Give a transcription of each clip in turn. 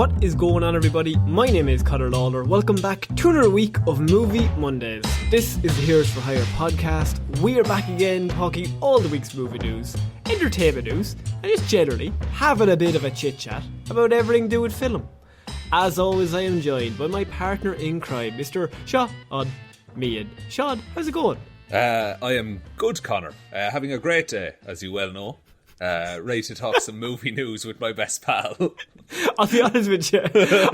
What is going on, everybody? My name is Ciara Lawler. Welcome back to another week of Movie Mondays. This is the Heroes for Hire podcast. We are back again talking all the week's movie news, entertainment news, and just generally having a bit of a chit-chat about everything to do with film. As always, I am joined by my partner in crime, Mr. Shaun. Shaun, how's it going? I am good, Connor. Having a great day, as you well know. Ready to talk some movie news with my best pal. I'll be honest with you,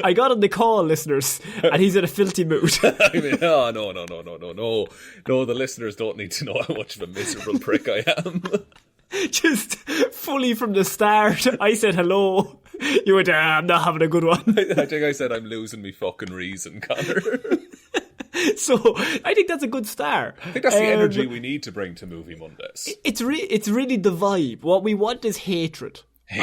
I got on the call, listeners, and he's in a filthy mood. I mean, no, the listeners don't need to know how much of a miserable prick I am. Just fully from the start, I said hello. You went, I'm not having a good one. I think I said I'm losing me fucking reason, Connor. So, I think that's a good start. I think that's the energy we need to bring to Movie Mondays. It's really the vibe. What we want is hatred.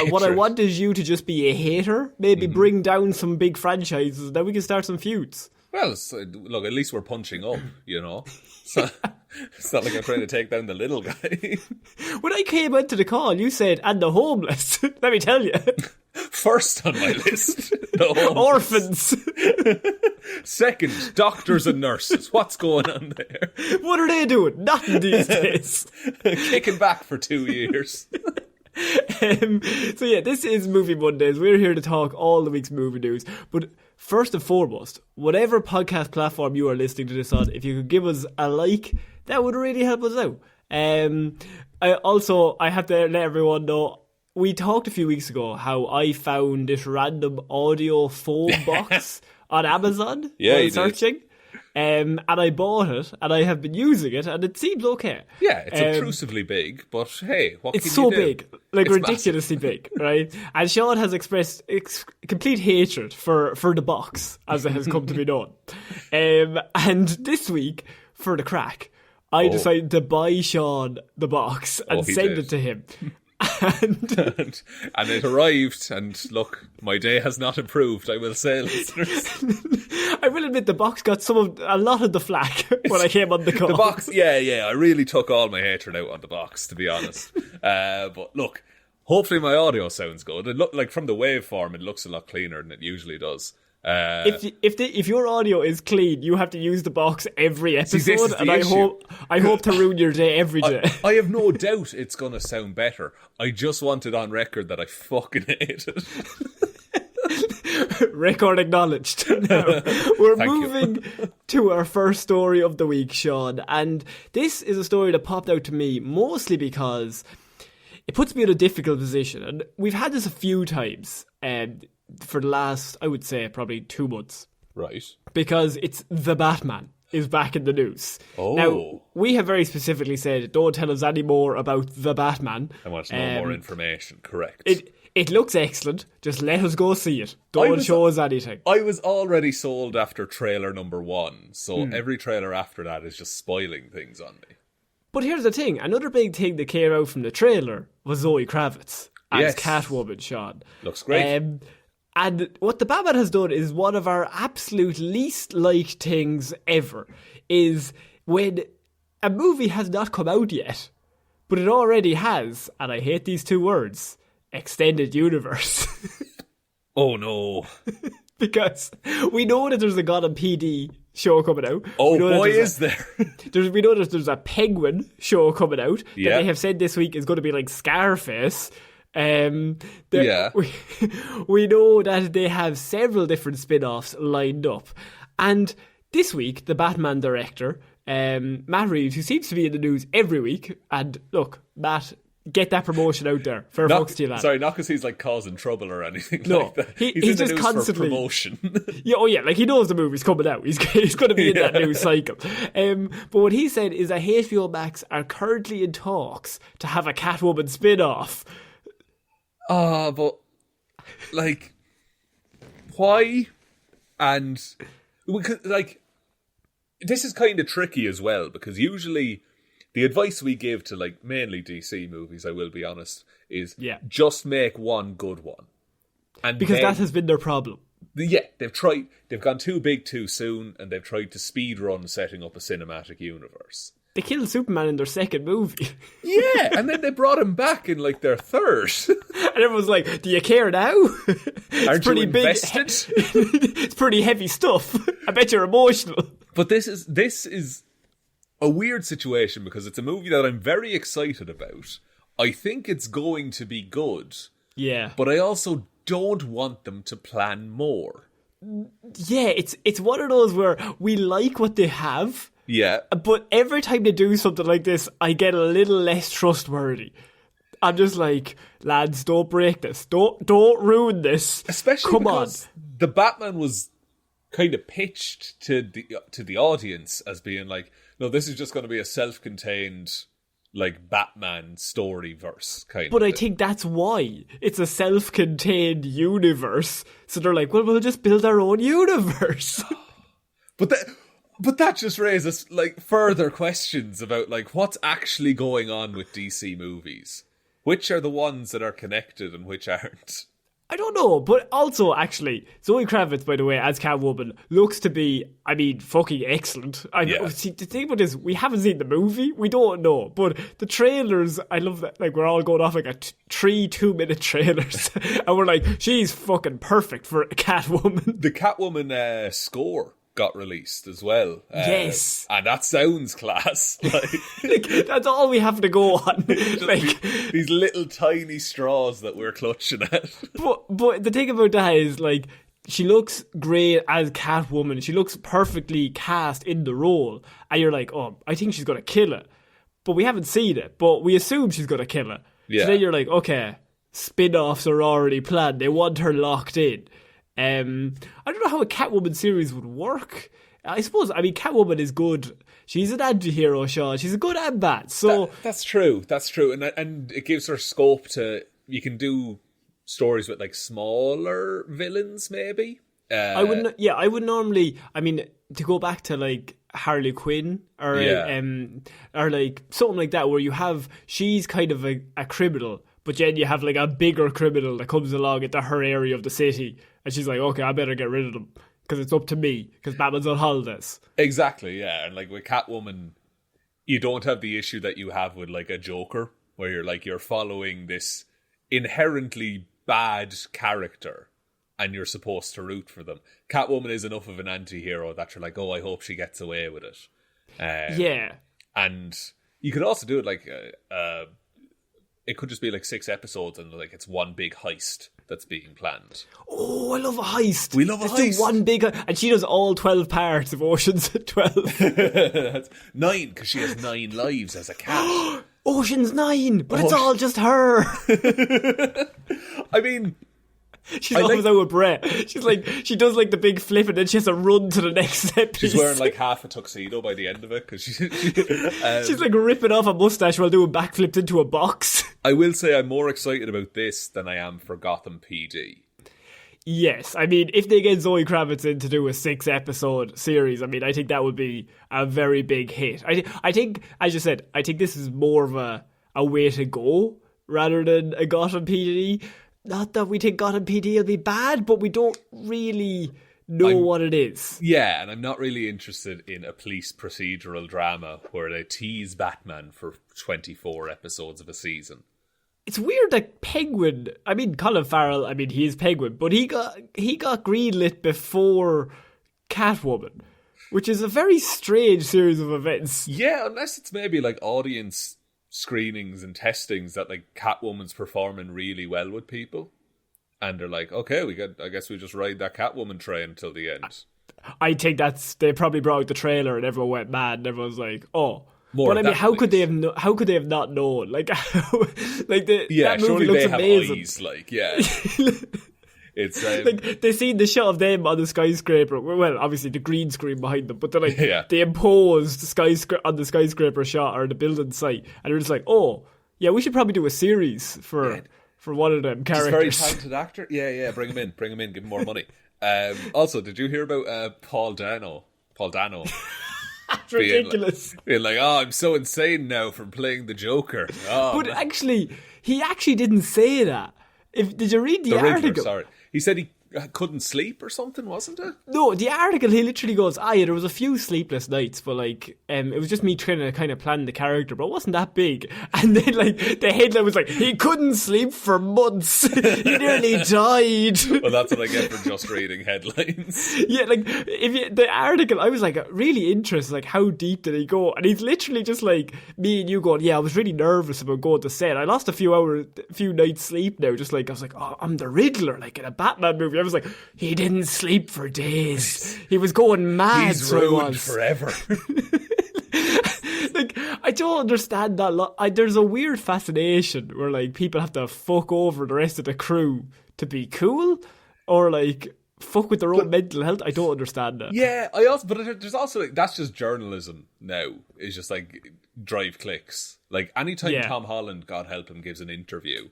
What I want is you to just be a hater, maybe bring down some big franchises, then we can start some feuds. Well, look, at least we're punching up, you know. It's not like I'm trying to take down the little guy. When I came into the call, you said, and the homeless. Let me tell you. First on my list, the orphans. Second, doctors and nurses. What's going on there? What are they doing? Nothing these days. Kicking back for 2 years. So yeah, this is Movie Mondays. We're here to talk all the week's movie news. But first and foremost, whatever podcast platform you are listening to this on, if you could give us a like, that would really help us out. I have to let everyone know, we talked a few weeks ago how I found this random audio phone box on Amazon while searching. And I bought it, and I have been using it, and it seems okay. Yeah, it's obtrusively big, but hey, what can you do? It's so big, like it's ridiculously big, right? And Shaun has expressed complete hatred for the box, as it has come to be known. And this week, for the crack, I decided to buy Shaun the box and send it to him. And it arrived, and look, my day has not improved, I will say, listeners. I will admit the box got a lot of the flack when I came on the call. The box, yeah, I really took all my hatred out on the box, to be honest. But look, hopefully my audio sounds good. It looked like from the waveform, it looks a lot cleaner than it usually does. If your audio is clean, you have to use the box every episode, and I hope to ruin your day every day. I have no doubt it's going to sound better. I just want it on record that I fucking hate it. Record acknowledged. Now, we're moving to our first story of the week, Shaun, and this is a story that popped out to me mostly because it puts me in a difficult position, and we've had this a few times, for the last, I would say, probably 2 months. Right. Because it's the Batman is back in the news. Oh. Now, we have very specifically said, don't tell us any more about the Batman. I want to know more information, correct. It looks excellent. Just let us go see it. Don't show us anything. I was already sold after trailer number 1, so every trailer after that is just spoiling things on me. But here's the thing. Another big thing that came out from the trailer was Zoe Kravitz as Catwoman, Shaun. Looks great. And what the Batman has done is one of our absolute least liked things ever, is when a movie has not come out yet, but it already has, and I hate these 2 words, extended universe. Oh no. Because we know that there's a Gotham PD show coming out. Oh boy, is there. We know that there's a Penguin show coming out that they have said this week is going to be like Scarface. We know that they have several different spin-offs lined up, and this week the Batman director Matt Reeves, who seems to be in the news every week, and look, Matt, get that promotion out there. Fair fucks to you, lad. Sorry, not because he's like causing trouble or anything like that. He's in just the news constantly for promotion. Like he knows the movie's coming out. He's going to be in that news cycle. But what he said is that HBO Max are currently in talks to have a Catwoman spin-off. But like, why? And like, this is kind of tricky as well, because usually the advice we give to like mainly DC movies, I will be honest, is just make one good one. And because that has been their problem. Yeah, they've gone too big too soon, and they've tried to speed run setting up a cinematic universe. They killed Superman in their second movie. Yeah, and then they brought him back in like their third. And everyone's like, do you care now? Aren't you invested? It's pretty heavy stuff. I bet you're emotional. But this is a weird situation because it's a movie that I'm very excited about. I think it's going to be good. Yeah. But I also don't want them to plan more. Yeah, it's one of those where we like what they have. Yeah. But every time they do something like this, I get a little less trustworthy. I'm just like, lads, don't break this. Don't ruin this. Especially because the Batman was kind of pitched to the audience as being like, no, this is just going to be a self-contained like Batman story verse kind of. But I think that's why it's a self-contained universe. So they're like, well, we'll just build our own universe. But that just raises like further questions about like what's actually going on with DC movies. Which are the ones that are connected and which aren't? I don't know, but also, actually, Zoe Kravitz, by the way, as Catwoman, looks to be, I mean, fucking excellent. See, the thing about this, we haven't seen the movie, we don't know, but the trailers, I love that, like, we're all going off like a 2-minute trailers, and we're like, she's fucking perfect for Catwoman. The Catwoman score got released as well. Yes. And that sounds class. Like, that's all we have to go on. Like these little tiny straws that we're clutching at. But the thing about that is, like, she looks great as Catwoman. She looks perfectly cast in the role. And you're like, oh, I think she's going to kill it. But we haven't seen it. But we assume she's going to kill it. Yeah. So then you're like, okay, spin-offs are already planned. They want her locked in. I don't know how a Catwoman series would work. I suppose, I mean, Catwoman is good. She's an anti-hero, Shaun. She's a good and bad. So that's true. And it gives her scope to, you can do stories with like smaller villains, maybe. I would normally, I mean, to go back to like Harley Quinn or like something like that, where she's kind of a criminal, but then you have like a bigger criminal that comes along into her area of the city, and she's like, okay, I better get rid of them because it's up to me because Batman's on holidays. Exactly, yeah. And like with Catwoman, you don't have the issue that you have with like a Joker, where you're following this inherently bad character and you're supposed to root for them. Catwoman is enough of an anti-hero that you're like, oh, I hope she gets away with it. Yeah. And you could also do it like it could just be like 6 episodes and like it's one big heist that's being planned. Oh, I love a heist. We love a heist. Let's do one big... And she does all 12 parts of Ocean's 12. That's 9, because she has 9 lives as a cat. Ocean's 9, but it's all just her. I mean... She's always out of breath. She's like, she does like the big flip and then she has to run to the next set. She's wearing like half a tuxedo by the end of it because she's like ripping off a mustache while doing backflips into a box. I will say I'm more excited about this than I am for Gotham PD. Yes, I mean, if they get Zoe Kravitz in to do a 6-episode series, I mean, I think that would be a very big hit. I think, as you said, I think this is more of a way to go rather than a Gotham PD. Not that we think Gotham PD will be bad, but we don't really know what it is. Yeah, and I'm not really interested in a police procedural drama where they tease Batman for 24 episodes of a season. It's weird that Penguin, I mean, Colin Farrell, I mean, he is Penguin, but he got greenlit before Catwoman, which is a very strange series of events. Yeah, unless it's maybe like audience screenings and testings that like Catwoman's performing really well with people, and they're like, okay, I guess we just ride that Catwoman train until the end. I think they probably brought out the trailer and everyone went mad and everyone's like, oh. But I mean, how could they have not known? Like, like that movie surely looks they have amazing. eyes, like, yeah. It's like they seen the shot of them on the skyscraper. Well, obviously the green screen behind them, but they're like they imposed on the skyscraper shot or the building site, and they're just like, oh yeah, we should probably do a series for one of them characters. He's a very talented actor. Yeah, bring him in, give him more money. Also, did you hear about Paul Dano? That's ridiculous. Being like, oh, I'm so insane now from playing the Joker. Oh, but he actually didn't say that. Did you read the article? Riddler, sorry. He said couldn't sleep or something, wasn't it? No, the article, he literally goes, yeah, there was a few sleepless nights, but like, it was just me trying to kind of plan the character, but it wasn't that big. And then like, the headline was like, he couldn't sleep for months. He nearly died. Well, that's what I get for just reading headlines. Yeah, like, the article, I was like, really interested, like, how deep did he go? And he's literally just like, me and you going, yeah, I was really nervous about going to set. I lost a few nights sleep now, just like, I was like, oh, I'm the Riddler, like in a Batman movie. I was like, he didn't sleep for days. He was going mad. He's ruined forever. Like, I don't understand that. There's a weird fascination where like people have to fuck over the rest of the crew to be cool, or like fuck with their own mental health. I don't understand that. Yeah, but there's also like, that's just journalism now. It's just like drive clicks. Like anytime Tom Holland, God help him, gives an interview,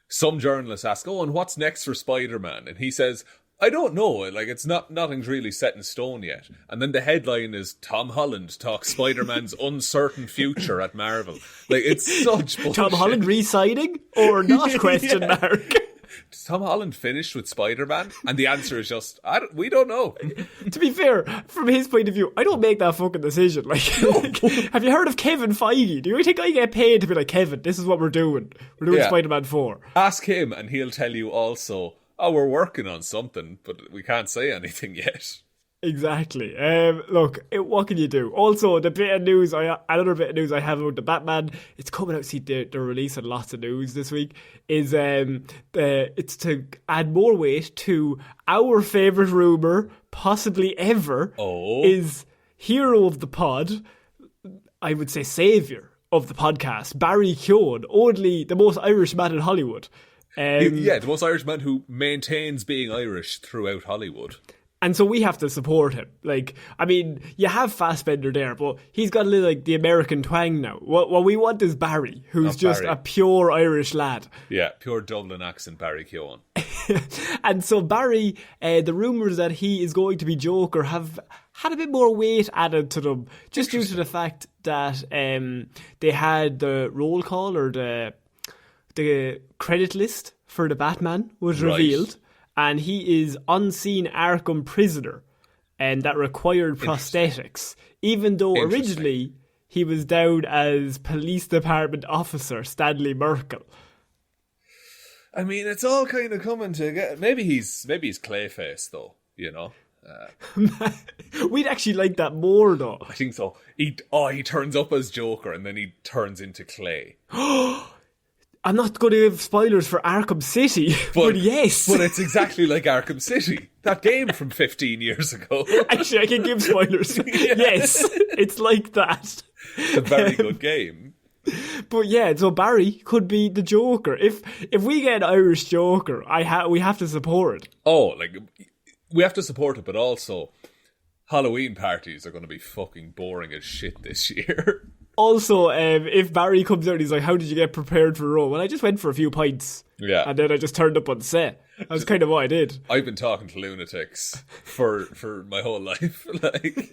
some journalists ask, "Oh, and what's next for Spider-Man?" And he says, I don't know. Like, nothing's really set in stone yet. And then the headline is Tom Holland talks Spider-Man's uncertain future at Marvel. Like, it's such bullshit. Tom Holland re-signing or not? Question mark. Does Tom Holland finish with Spider-Man? And the answer is just, we don't know. To be fair, from his point of view, I don't make that fucking decision. Like, have you heard of Kevin Feige? Do you think I get paid to be like, Kevin, this is what we're doing? We're doing Spider-Man 4. Ask him and he'll tell you also, oh, we're working on something, but we can't say anything yet. Exactly. Look, what can you do? Also, another bit of news I have about the Batman, it's coming out, see, they're releasing lots of news this week, is it's to add more weight to our favourite rumour, possibly ever, is hero of the pod, I would say saviour of the podcast, Barry Keoghan, only the most Irish man in Hollywood. The most Irish man who maintains being Irish throughout Hollywood. And so we have to support him. Like, I mean, you have Fassbender there, but he's got a little, like, the American twang now. What we want is Barry, who's just a pure Irish lad. Yeah, pure Dublin accent Barry Keoghan. And so Barry, the rumours that he is going to be Joker have had a bit more weight added to them, just due to the fact that they had the roll call or the credit list for the Batman was revealed, and he is unseen Arkham prisoner, and that required prosthetics, even though originally he was down as police department officer Stanley Merkel. I mean, it's all kind of coming together. Maybe he's Clayface though, you know. We'd actually like that more though. I think so. He turns up as Joker and then he turns into Clay. I'm not going to give spoilers for Arkham City, but yes. But it's exactly like Arkham City, that game from 15 years ago. Actually, I can give spoilers. Yes, it's like that. It's a very good game. But yeah, so Barry could be the Joker. If we get an Irish Joker, we have to support it. Oh, like, we have to support it, but also Halloween parties are going to be fucking boring as shit this year. Also, if Barry comes out and he's like, how did you get prepared for Rome? Well, I just went for a few pints. Yeah. And then I just turned up on set. That's kind of what I did. I've been talking to lunatics for my whole life. Like.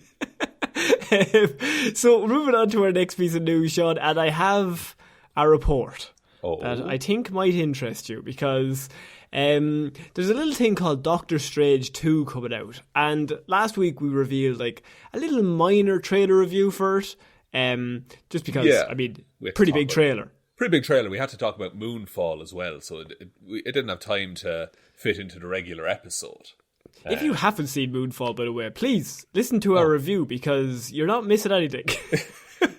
So, moving on to our next piece of news, Shaun, and I have a report that I think might interest you, because there's a little thing called Doctor Strange 2 coming out. And last week we revealed like a little minor trailer review for it. Just because, I mean, pretty big trailer. Pretty big trailer. We had to talk about Moonfall as well, so it didn't have time to fit into the regular episode. If you haven't seen Moonfall, by the way, please listen to our review, because you're not missing anything.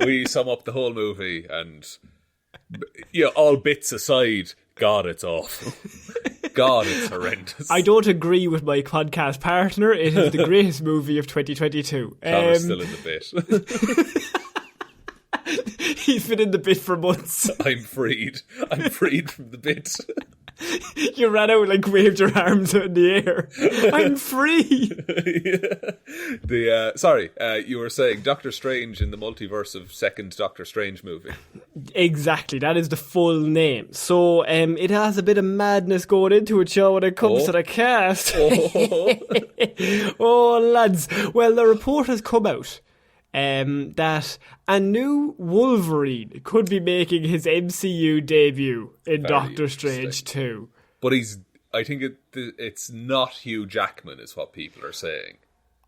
We sum up the whole movie, and all bits aside, God, it's awful. God, it's horrendous. I don't agree with my podcast partner. It is the greatest movie of 2022. Connor's still in the bit. He's been in the bit for months. I'm freed from the bit. You ran out and waved your arms out in the air. I'm free. You were saying Doctor Strange in the multiverse of second Doctor Strange movie. Exactly, that is the full name. So it has a bit of madness going into it, Shaun, when it comes to the cast. Oh, lads. Well, the report has come out that a new Wolverine could be making his MCU debut in Doctor Strange 2. But he's it's not Hugh Jackman, is what people are saying.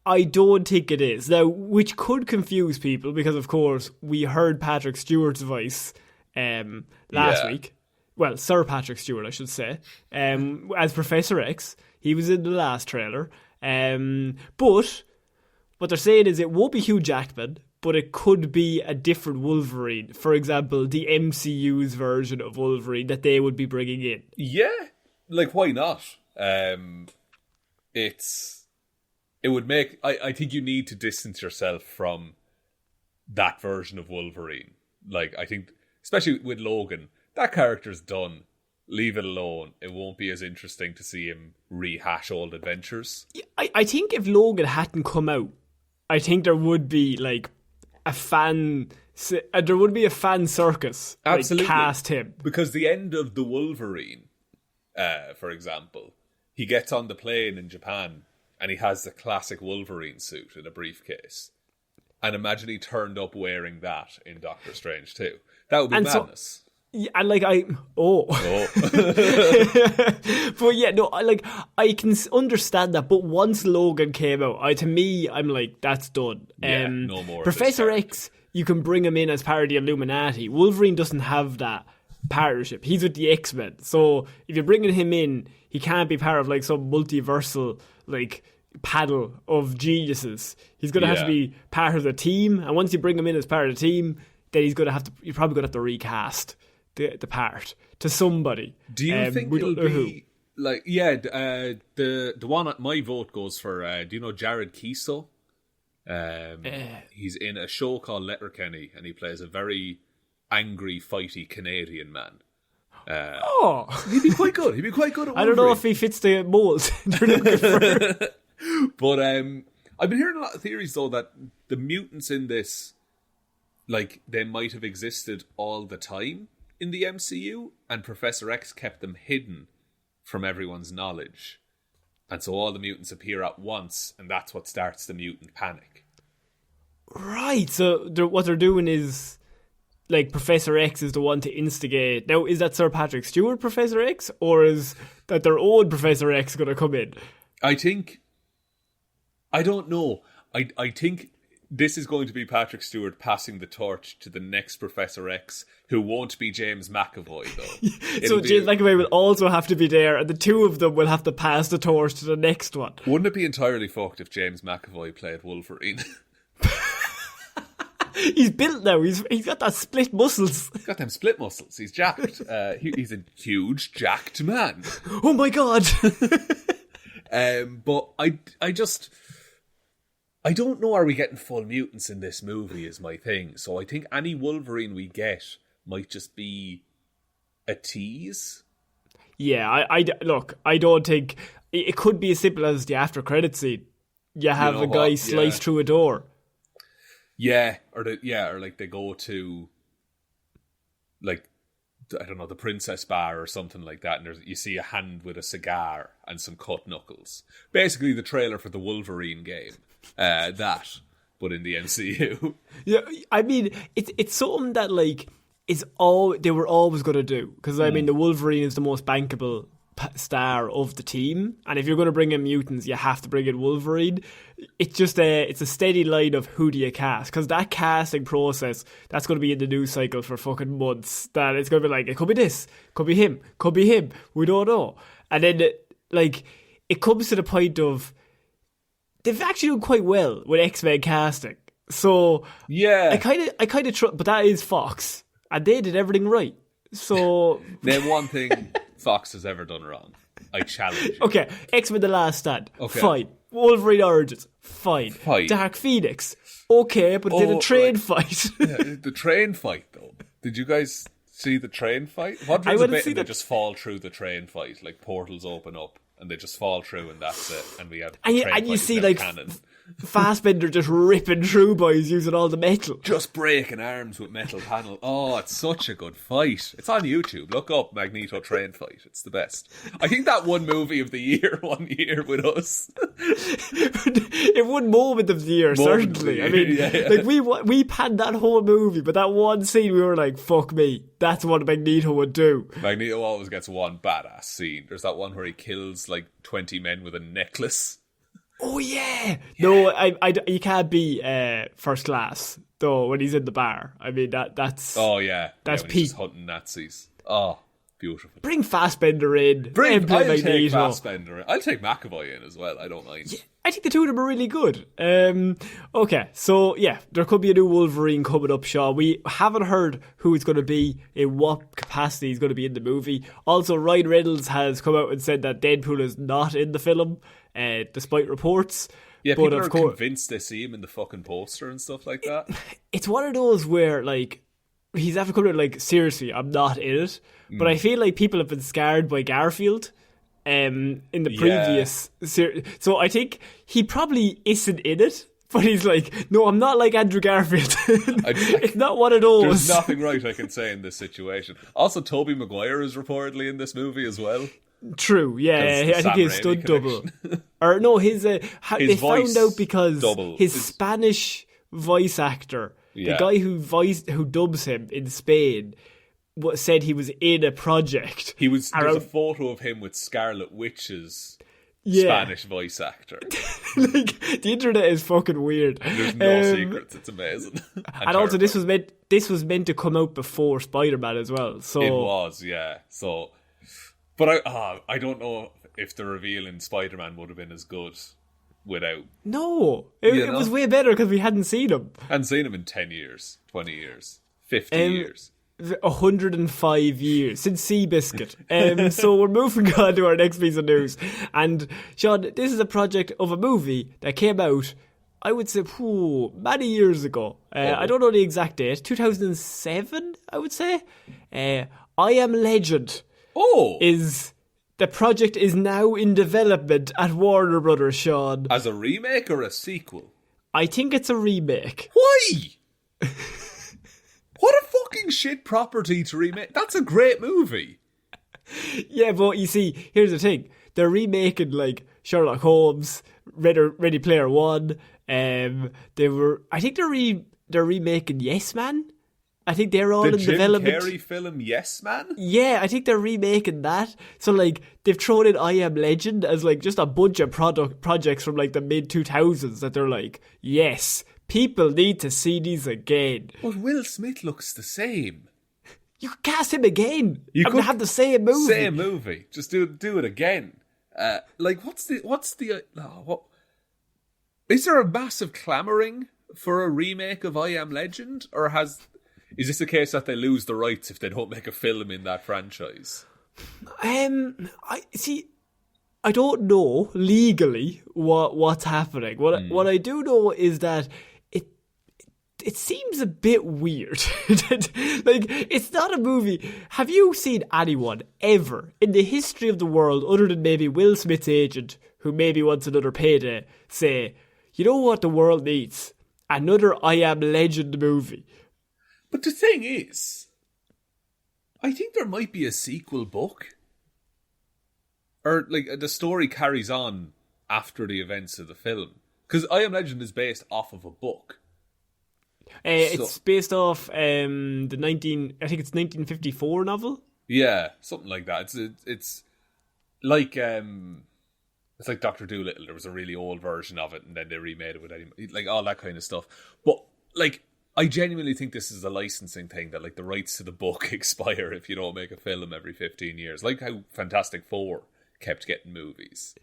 I don't think it is. Now, which could confuse people because, of course, we heard Patrick Stewart's voice last week. Well, Sir Patrick Stewart, I should say, as Professor X. He was in the last trailer. But what they're saying is it won't be Hugh Jackman, but it could be a different Wolverine. For example, the MCU's version of Wolverine that they would be bringing in. Yeah, like, why not? It would make... I think you need to distance yourself from that version of Wolverine. Like, I think, especially with Logan, that character's done. Leave it alone. It won't be as interesting to see him rehash old adventures. I think if Logan hadn't come out, I think there would be, like, a fan... there would be a fan circus. Absolutely. Like, cast him. Because the end of the Wolverine, for example, he gets on the plane in Japan and he has the classic Wolverine suit in a briefcase. And imagine he turned up wearing that in Doctor Strange too. That would be madness. Yeah, and like but yeah, no, I can understand that. But once Logan came out, to me, I'm like, that's done. Yeah, no more. Professor X, you can bring him in as part of the Illuminati. Wolverine doesn't have that partnership. He's with the X-Men, so if you're bringing him in, he can't be part of like some multiversal like panel of geniuses. He's gonna have to be part of the team, and once you bring him in as part of the team, then you're probably gonna have to recast the part to somebody. Do you think it'll be like the one? My vote goes for do you know Jared Keeso? He's in a show called Letterkenny, and he plays a very angry, fighty Canadian man. He'd be quite good. He'd be quite good at Wolverine. I don't know if he fits the mold. But I've been hearing a lot of theories though that the mutants in this, like, they might have existed all the time in the MCU, and Professor X kept them hidden from everyone's knowledge. And so all the mutants appear at once, and that's what starts the mutant panic. Right, so what they're doing is, like, Professor X is the one to instigate. Now, is that Sir Patrick Stewart Professor X, or is that their own Professor X going to come in? I don't know. I think this is going to be Patrick Stewart passing the torch to the next Professor X, who won't be James McAvoy, though. So James McAvoy will also have to be there, and the two of them will have to pass the torch to the next one. Wouldn't it be entirely fucked if James McAvoy played Wolverine? He's built now. He's got that split muscles. He's got them split muscles. He's jacked. He's a huge, jacked man. Oh my god. But I don't know, are we getting full mutants in this movie is my thing. So I think any Wolverine we get might just be a tease. Yeah, I don't think... It could be as simple as the after credit scene. You have a guy slice through a door. Yeah, or like they go to, like, I don't know, the Princess Bar or something like that, and you see a hand with a cigar and some cut knuckles. Basically the trailer for the Wolverine game. But in the MCU. Yeah, I mean, it's something that, like, they were always going to do. Because, I mean, the Wolverine is the most bankable star of the team, and if you're going to bring in mutants, you have to bring in Wolverine. It's just it's a steady line of who do you cast, because that casting process, that's going to be in the news cycle for fucking months. That it's going to be like, it could be this, could be him, we don't know. And then it comes to the point of they've actually done quite well with X-Men casting. So yeah, I kind of trust, but that is Fox, and they did everything right. So name one thing Fox has ever done wrong. I challenge you. Okay, X-Men The Last Stand. Okay. Fine. Wolverine Origins. Fine. Dark Phoenix. Okay, but did a train fight. Yeah, the train fight, though. Did you guys see the train fight? What was the bit they just fall through the train fight? Like, portals open up and they just fall through and that's it. And we have and you see, like, cannon. Fassbender just ripping through boys using all the metal. Just breaking arms with metal panel. Oh, it's such a good fight. It's on YouTube. Look up Magneto train fight. It's the best. I think that won movie of the year 1 year with us. It won moment of the year, certainly. I mean, like we panned that whole movie, but that one scene we were like, fuck me. That's what Magneto would do. Magneto always gets one badass scene. There's that one where he kills like 20 men with a necklace. Oh yeah. No, you can't be first class though when he's in the bar. I mean that's oh yeah, that's when peak. he's just hunting Nazis. Oh, beautiful. Bring Fassbender in. I'll take Fassbender in. I'll take McAvoy in as well. I don't mind. Yeah, I think the two of them are really good. Okay, so yeah, there could be a new Wolverine coming up, Shaun. We haven't heard who it's going to be, in what capacity he's going to be in the movie. Also, Ryan Reynolds has come out and said that Deadpool is not in the film, despite reports. Yeah, but people are convinced they see him in the fucking poster and stuff like that. It's one of those where, like, he's after coming out, like, seriously, I'm not in it. But I feel like people have been scarred by Garfield in the previous series. So I think he probably isn't in it. But he's like, no, I'm not like Andrew Garfield. It's not one of those. There's nothing right I can say in this situation. Also, Tobey Maguire is reportedly in this movie as well. True, yeah. I think his stunt double. Or no, his they found out because his Spanish voice actor, the guy who dubs him in Spain, said he was in a project. There's a photo of him with Scarlet Witch's Spanish voice actor. Like, the internet is fucking weird. There's no secrets. It's amazing. and also, this was meant to come out before Spider-Man as well. So it was, yeah. So, but I don't know if the reveal in Spider-Man would have been as good without. No, it was way better because we hadn't seen him. Hadn't seen him in 10 years, 20 years, 50 years. 105 years since Seabiscuit. So we're moving on to our next piece of news. And Shaun, this is a project of a movie that came out, I would say, many years ago. I don't know the exact date. 2007, I would say. I Am Legend. The project is now in development at Warner Brothers, Shaun. As a remake or a sequel? I think it's a remake. Why? What a fucking shit property to remake. That's a great movie. Yeah, but you see, here's the thing. They're remaking, like, Sherlock Holmes, Ready Player One. I think they're remaking Yes Man. I think they're all in development. The Jim Carrey film Yes Man? Yeah, I think they're remaking that. So, like, they've thrown in I Am Legend as, like, just a bunch of projects from, like, the mid-2000s that they're like, yes, people need to see these again. But Will Smith looks the same. You could cast him again. You could have the same movie. Same movie. Just do it again. Is there a massive clamouring for a remake of I Am Legend? Or is this a case that they lose the rights if they don't make a film in that franchise? I don't know legally what's happening. What I do know is that it seems a bit weird. Like, it's not a movie. Have you seen anyone ever in the history of the world, other than maybe Will Smith's agent, who maybe wants another payday, say, you know what the world needs? Another I Am Legend movie. But the thing is, I think there might be a sequel book. Or, like, the story carries on after the events of the film. Because I Am Legend is based off of a book. It's based off I think it's 1954 novel. Yeah, something like that. It's like Dr. Dolittle. There was a really old version of it, and then they remade it with like all that kind of stuff. But like, I genuinely think this is a licensing thing, that like the rights to the book expire if you don't make a film every 15 years. Like how Fantastic Four kept getting movies.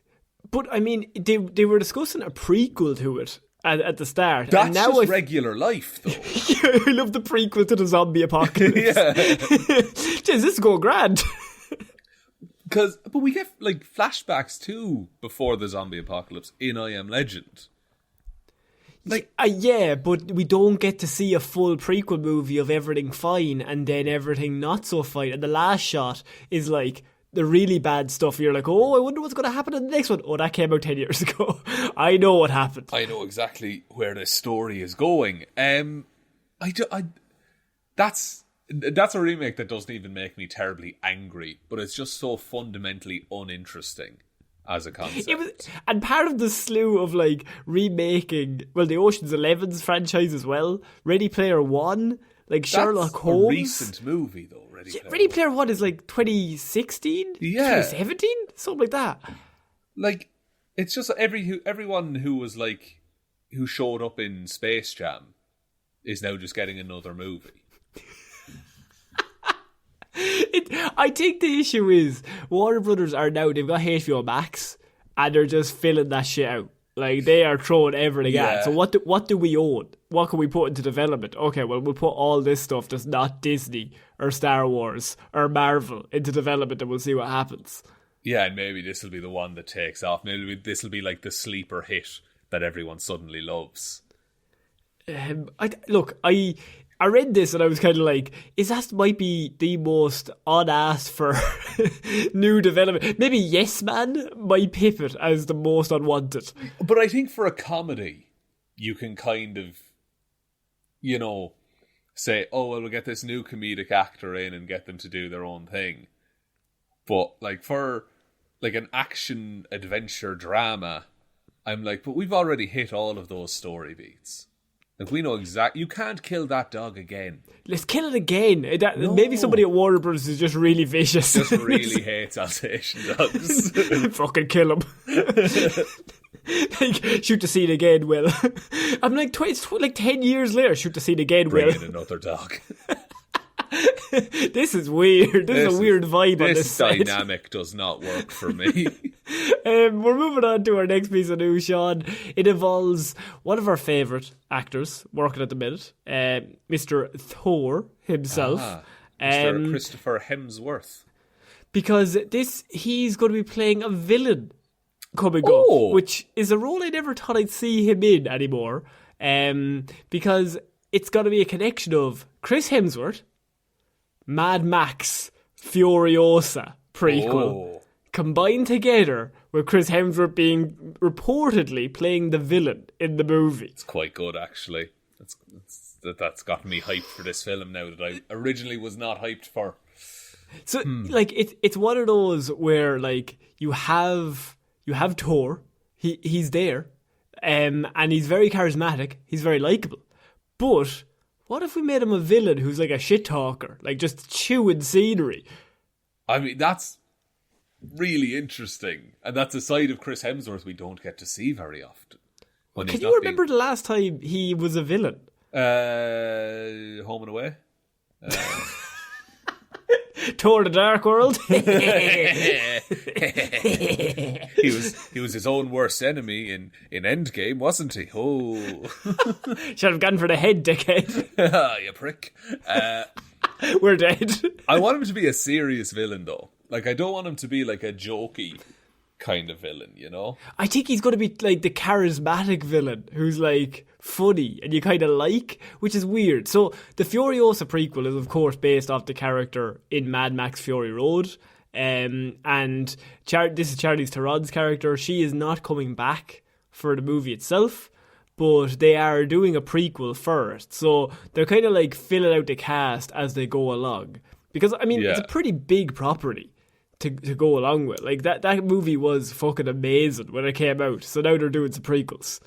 But I mean, they were discussing a prequel to it at the start. That's and now just regular life, though. I love the prequel to the zombie apocalypse. Yeah. Jeez, this is going grand. But we get like flashbacks too before the zombie apocalypse in I Am Legend. Like, yeah, but we don't get to see a full prequel movie of everything fine and then everything not so fine. And the last shot is like the really bad stuff. You're like, oh, I wonder what's going to happen in the next one. Oh, that came out 10 years ago. I know what happened. I know exactly where this story is going. That's a remake that doesn't even make me terribly angry, but it's just so fundamentally uninteresting as a concept. And part of the slew of like remaking, well, the Ocean's 11's franchise as well, Ready Player One, like Sherlock Holmes. A recent movie though. Ready Player One is like 2016, 2017, something like that. Like, it's just everyone who showed up in Space Jam is now just getting another movie. I think the issue is Warner Brothers are now, they've got HBO Max and they're just filling that shit out. Like, they are throwing everything at it. So what do we own? What can we put into development? Okay, well, we'll put all this stuff that's not Disney or Star Wars or Marvel into development and we'll see what happens. Yeah, and maybe this will be the one that takes off. Maybe this will be like the sleeper hit that everyone suddenly loves. I read this and I was kind of like, might be the most unasked for new development. Maybe Yes Man might pip it as the most unwanted. But I think for a comedy, you can kind of, say, oh, well, we'll get this new comedic actor in and get them to do their own thing. But like for like an action adventure drama, I'm like, but we've already hit all of those story beats. Like, we know exactly... You can't kill that dog again. Let's kill it again. No. Maybe somebody at Warner Bros. Is just really vicious. Just really hates Alsatian dogs. Fucking kill him. Like, shoot the scene again, Will. I'm like, it's like 10 years later, shoot the scene again, Will. Bring in another dog. This is weird. This is a weird vibe on this set. This dynamic does not work for me. We're moving on to our next piece of news, Shaun. It involves one of our favourite actors working at the minute, Mr. Thor himself. Mr. Christopher Hemsworth. Because he's going to be playing a villain coming up, which is a role I never thought I'd see him in anymore. Because it's going to be a connection of Chris Hemsworth, Mad Max Furiosa prequel combined together with Chris Hemsworth being reportedly playing the villain in the movie. It's quite good, actually. That's gotten me hyped for this film now that I originally was not hyped for. So, like, it's one of those where, like, you have Thor, he's there, and he's very charismatic, he's very likeable, but what if we made him a villain who's like a shit talker, like just chewing scenery? I mean, that's really interesting, and that's a side of Chris Hemsworth we don't get to see very often. Can you remember the last time he was a villain? Home and Away. Thor: The Dark World. He was his own worst enemy in Endgame, wasn't he? Oh, should have gone for the head, dickhead. You prick. We're dead. I want him to be a serious villain, though. Like, I don't want him to be like a jokey kind of villain, you know? I think he's going to be like the charismatic villain who's like funny and you kind of like, which is weird. So the Furiosa prequel is of course based off the character in Mad Max Fury Road, and this is Charlize Theron's character. She is not coming back for the movie itself, but they are doing a prequel first, so they're kind of like filling out the cast as they go along, because I mean it's a pretty big property to go along with. Like that movie was fucking amazing when it came out, so now they're doing some prequels.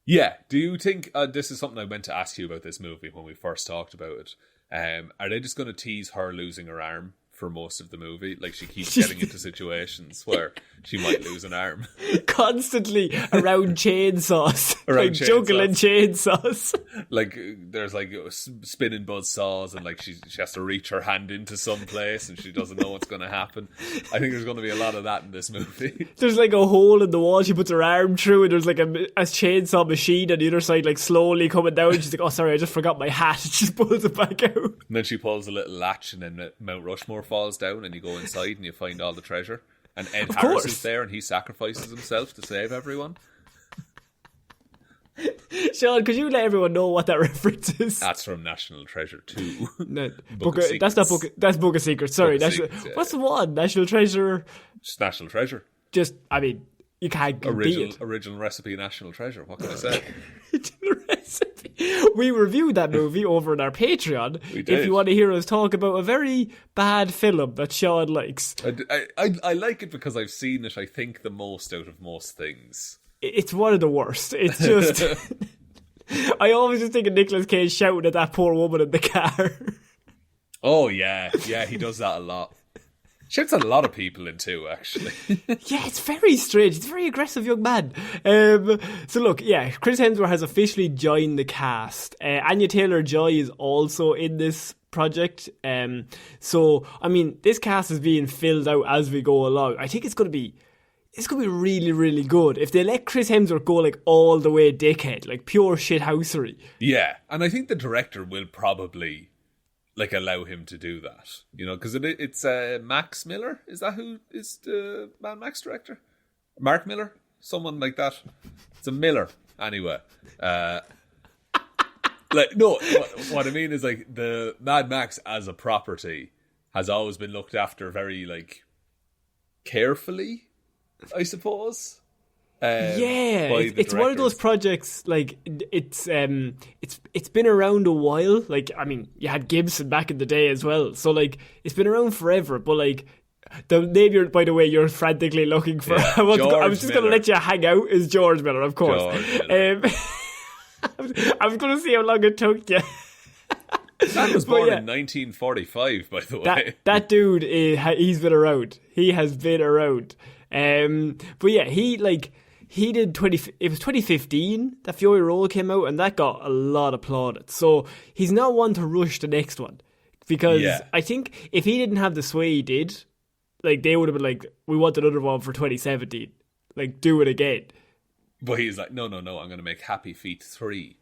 Yeah, do you think, this is something I meant to ask you about this movie when we first talked about it, are they just going to tease her losing her arm for most of the movie? Like, she keeps getting into situations where she might lose an arm. Constantly around chainsaws. Juggling chainsaws. Like, there's like spinning buzz saws, and like she has to reach her hand into some place and she doesn't know what's going to happen. I think there's going to be a lot of that in this movie. There's like a hole in the wall she puts her arm through, and there's like a chainsaw machine on the other side, like slowly coming down. She's like, oh sorry, I just forgot my hat. She just pulls it back out. And then she pulls a little latch, and then Mount Rushmore falls down, and you go inside and you find all the treasure. And Ed Harris is there, and he sacrifices himself to save everyone. Shaun, could you let everyone know what that reference is? That's from National Treasure 2. No, Book of that's not book. That's Book of Secrets. Sorry, Book of National. Secrets, yeah. What's the one? National Treasure. Just National Treasure. Just, I mean, you can't beat it. Original recipe National Treasure. What can I say? We reviewed that movie over on our Patreon. We did. If you want to hear us talk about a very bad film that Shaun likes. I like it because I've seen it, I think, the most out of most things. It's one of the worst. It's just... I always just think of Nicolas Cage shouting at that poor woman in the car. Oh, yeah. Yeah, he does that a lot. Shouts at a lot of people in 2, actually. Yeah, it's very strange. It's a very aggressive young man. So look, yeah, Chris Hemsworth has officially joined the cast. Anya Taylor-Joy is also in this project. So, I mean, this cast is being filled out as we go along. I think it's going to be really, really good. If they let Chris Hemsworth go like all the way dickhead, like pure shithousery. Yeah, and I think the director will probably like allow him to do that, you know, because it's Max Miller. Is that who is the Mad Max director? Mark Miller, someone like that. It's a Miller anyway. Like no, what I mean is like the Mad Max as a property has always been looked after very like carefully, I suppose. It's one of those projects. Like it's been around a while. Like I mean, you had Gibson back in the day as well. So like it's been around forever. But like the name you're frantically looking for. Yeah, I was just going to let you hang out. Is George Miller, of course. I was going to see how long it took you. That was born in 1945, by the way. That dude, he's been around. He has been around. But yeah, he did it was 2015 that Fury Road came out, and that got a lot of plaudits. So he's not one to rush the next one, because I think if he didn't have the sway he did, like they would have been like, we want another one for 2017, like do it again. But he's like, no, I'm going to make Happy Feet 3.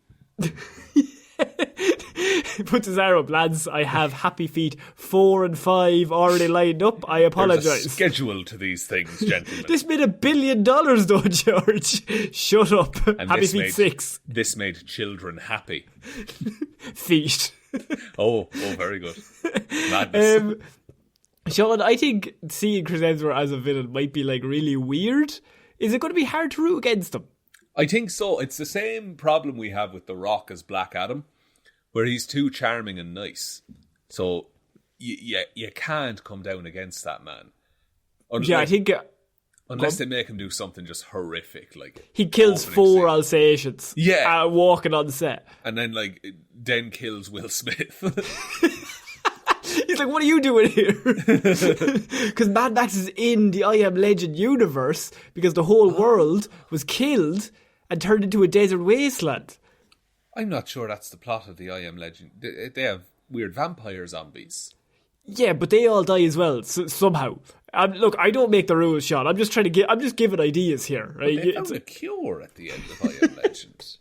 Puts his arrow up, lads. I have Happy Feet 4 and 5 already lined up. I apologise. There's a schedule to these things, gentlemen. This made $1 billion, though, George. Shut up. And Happy Feet 6. This made children happy. Feet. Oh, very good. Madness. Shaun, I think seeing Chris Hemsworth as a villain might be like really weird. Is it going to be hard to root against him? I think so. It's the same problem we have with The Rock as Black Adam, where he's too charming and nice. So you can't come down against that man. I think... unless they make him do something just horrific, like... He kills 4 Alsatians. Yeah. Walking on set. And then kills Will Smith. He's like, what are you doing here? Because Mad Max is in the I Am Legend universe because the whole world was killed and turned into a desert wasteland. I'm not sure that's the plot of the I Am Legend. They have weird vampire zombies. Yeah, but they all die as well, somehow. Look, I don't make the rules, Shaun. I'm just giving ideas here, right? But they found a cure at the end of I Am Legend.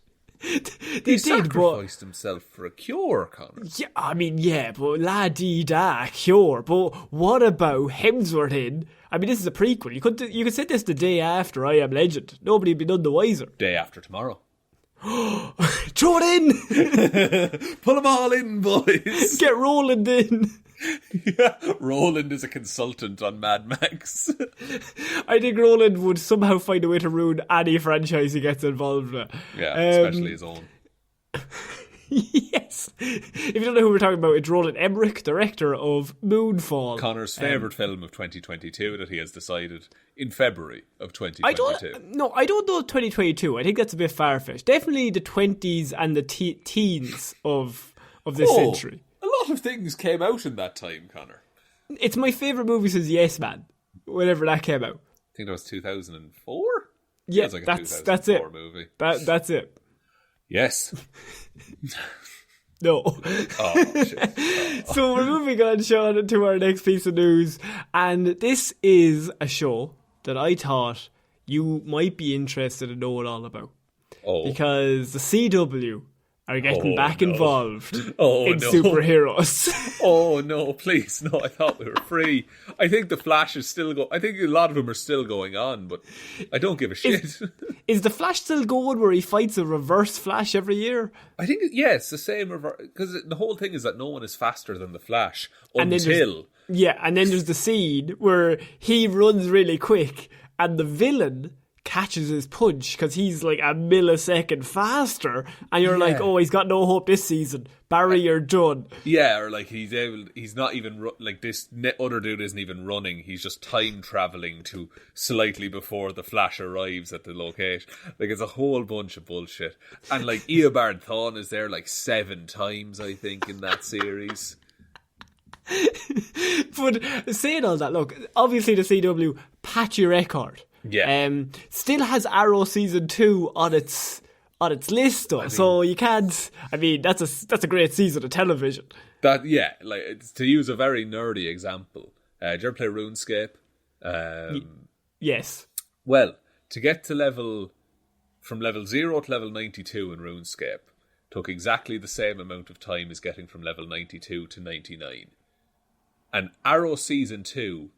He sacrificed himself for a cure, Connor. Yeah, I mean, yeah, but la-dee-da, cure. But what about Hemsworth in? I mean, this is a prequel. You could set this the day after I Am Legend. Nobody'd be none the wiser. Day after tomorrow. Throw it in! Pull them all in, boys. Get Roland in. Yeah, Roland is a consultant on Mad Max. I think Roland would somehow find a way to ruin any franchise he gets involved in. Yeah, especially his own. Yes. If you don't know who we're talking about, it's Roland Emmerich, director of Moonfall. Connor's favourite film of 2022 that he has decided in February of 2022. I don't know 2022. I think that's a bit far-fetched. Definitely the 20s and the teens of this century. A lot of things came out in that time, Connor. It's my favourite movie since Yes Man, whenever that came out. I think that was 2004? Yeah, like that's it. Movie. That's it. Yes. No. Oh, shit. Oh. So we're moving on, Shaun, to our next piece of news. And this is a show that I thought you might be interested in knowing all about. Oh. Because the CW are getting back involved in no. superheroes. Oh no, please, no, I thought we were free. I think the Flash is still I think a lot of them are still going on, but I don't give a shit. Is the Flash still going where he fights a reverse Flash every year? I think, yeah, it's the same reverse, because the whole thing is that no one is faster than the Flash And then there's the scene where he runs really quick and the villain catches his punch because he's like a millisecond faster, and you're like, oh, he's got no hope this season. Barry, you're done. Yeah, or like he's not even like this other dude isn't even running. He's just time traveling to slightly before the Flash arrives at the location. Like, it's a whole bunch of bullshit. And like Eobard Thawne is there like 7 times, I think, in that series. But saying all that, look, obviously the CW patchy record. Yeah. Still has Arrow season 2 on its list though. So you can't. I mean, that's a great season of television. Like, to use a very nerdy example. Did you ever play RuneScape? Yes. Well, to get to from level 0 to level 92 in RuneScape took exactly the same amount of time as getting from level 92 to 99. And Arrow season 2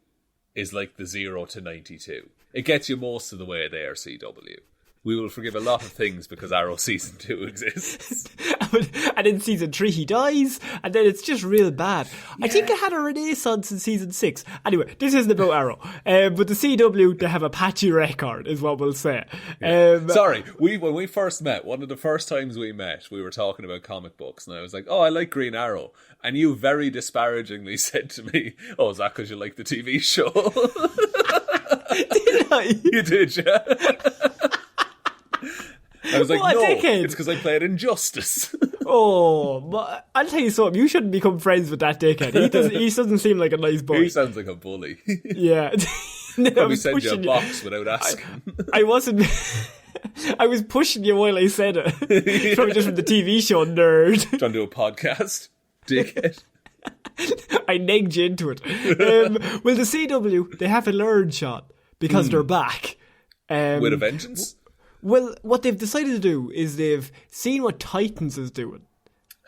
is like the 0 to 92. It gets you most of the way there, CW. We will forgive a lot of things because Arrow season 2 exists. And in season 3 he dies, and then it's just real bad. Yeah. I think it had a renaissance in season 6. Anyway, this isn't about Arrow. But the CW, they have a patchy record, is what we'll say. Yeah. Sorry, when we first met, one of the first times we met, we were talking about comic books, and I was like, oh, I like Green Arrow. And you very disparagingly said to me, oh, is that because you like the TV show? Did I? You did, yeah. I was like, what, no, dickhead? It's because I played Injustice. But I'll tell you something, you shouldn't become friends with that dickhead. He doesn't seem like a nice boy. He sounds like a bully. Yeah. Probably send you a box without asking. I wasn't... I was pushing you while I said it. Probably just from the TV show, nerd. Trying to do a podcast, dickhead. I negged you into it. Well, the CW, they have a learned shot because they're back. With a vengeance? Well, what they've decided to do is they've seen what Titans is doing.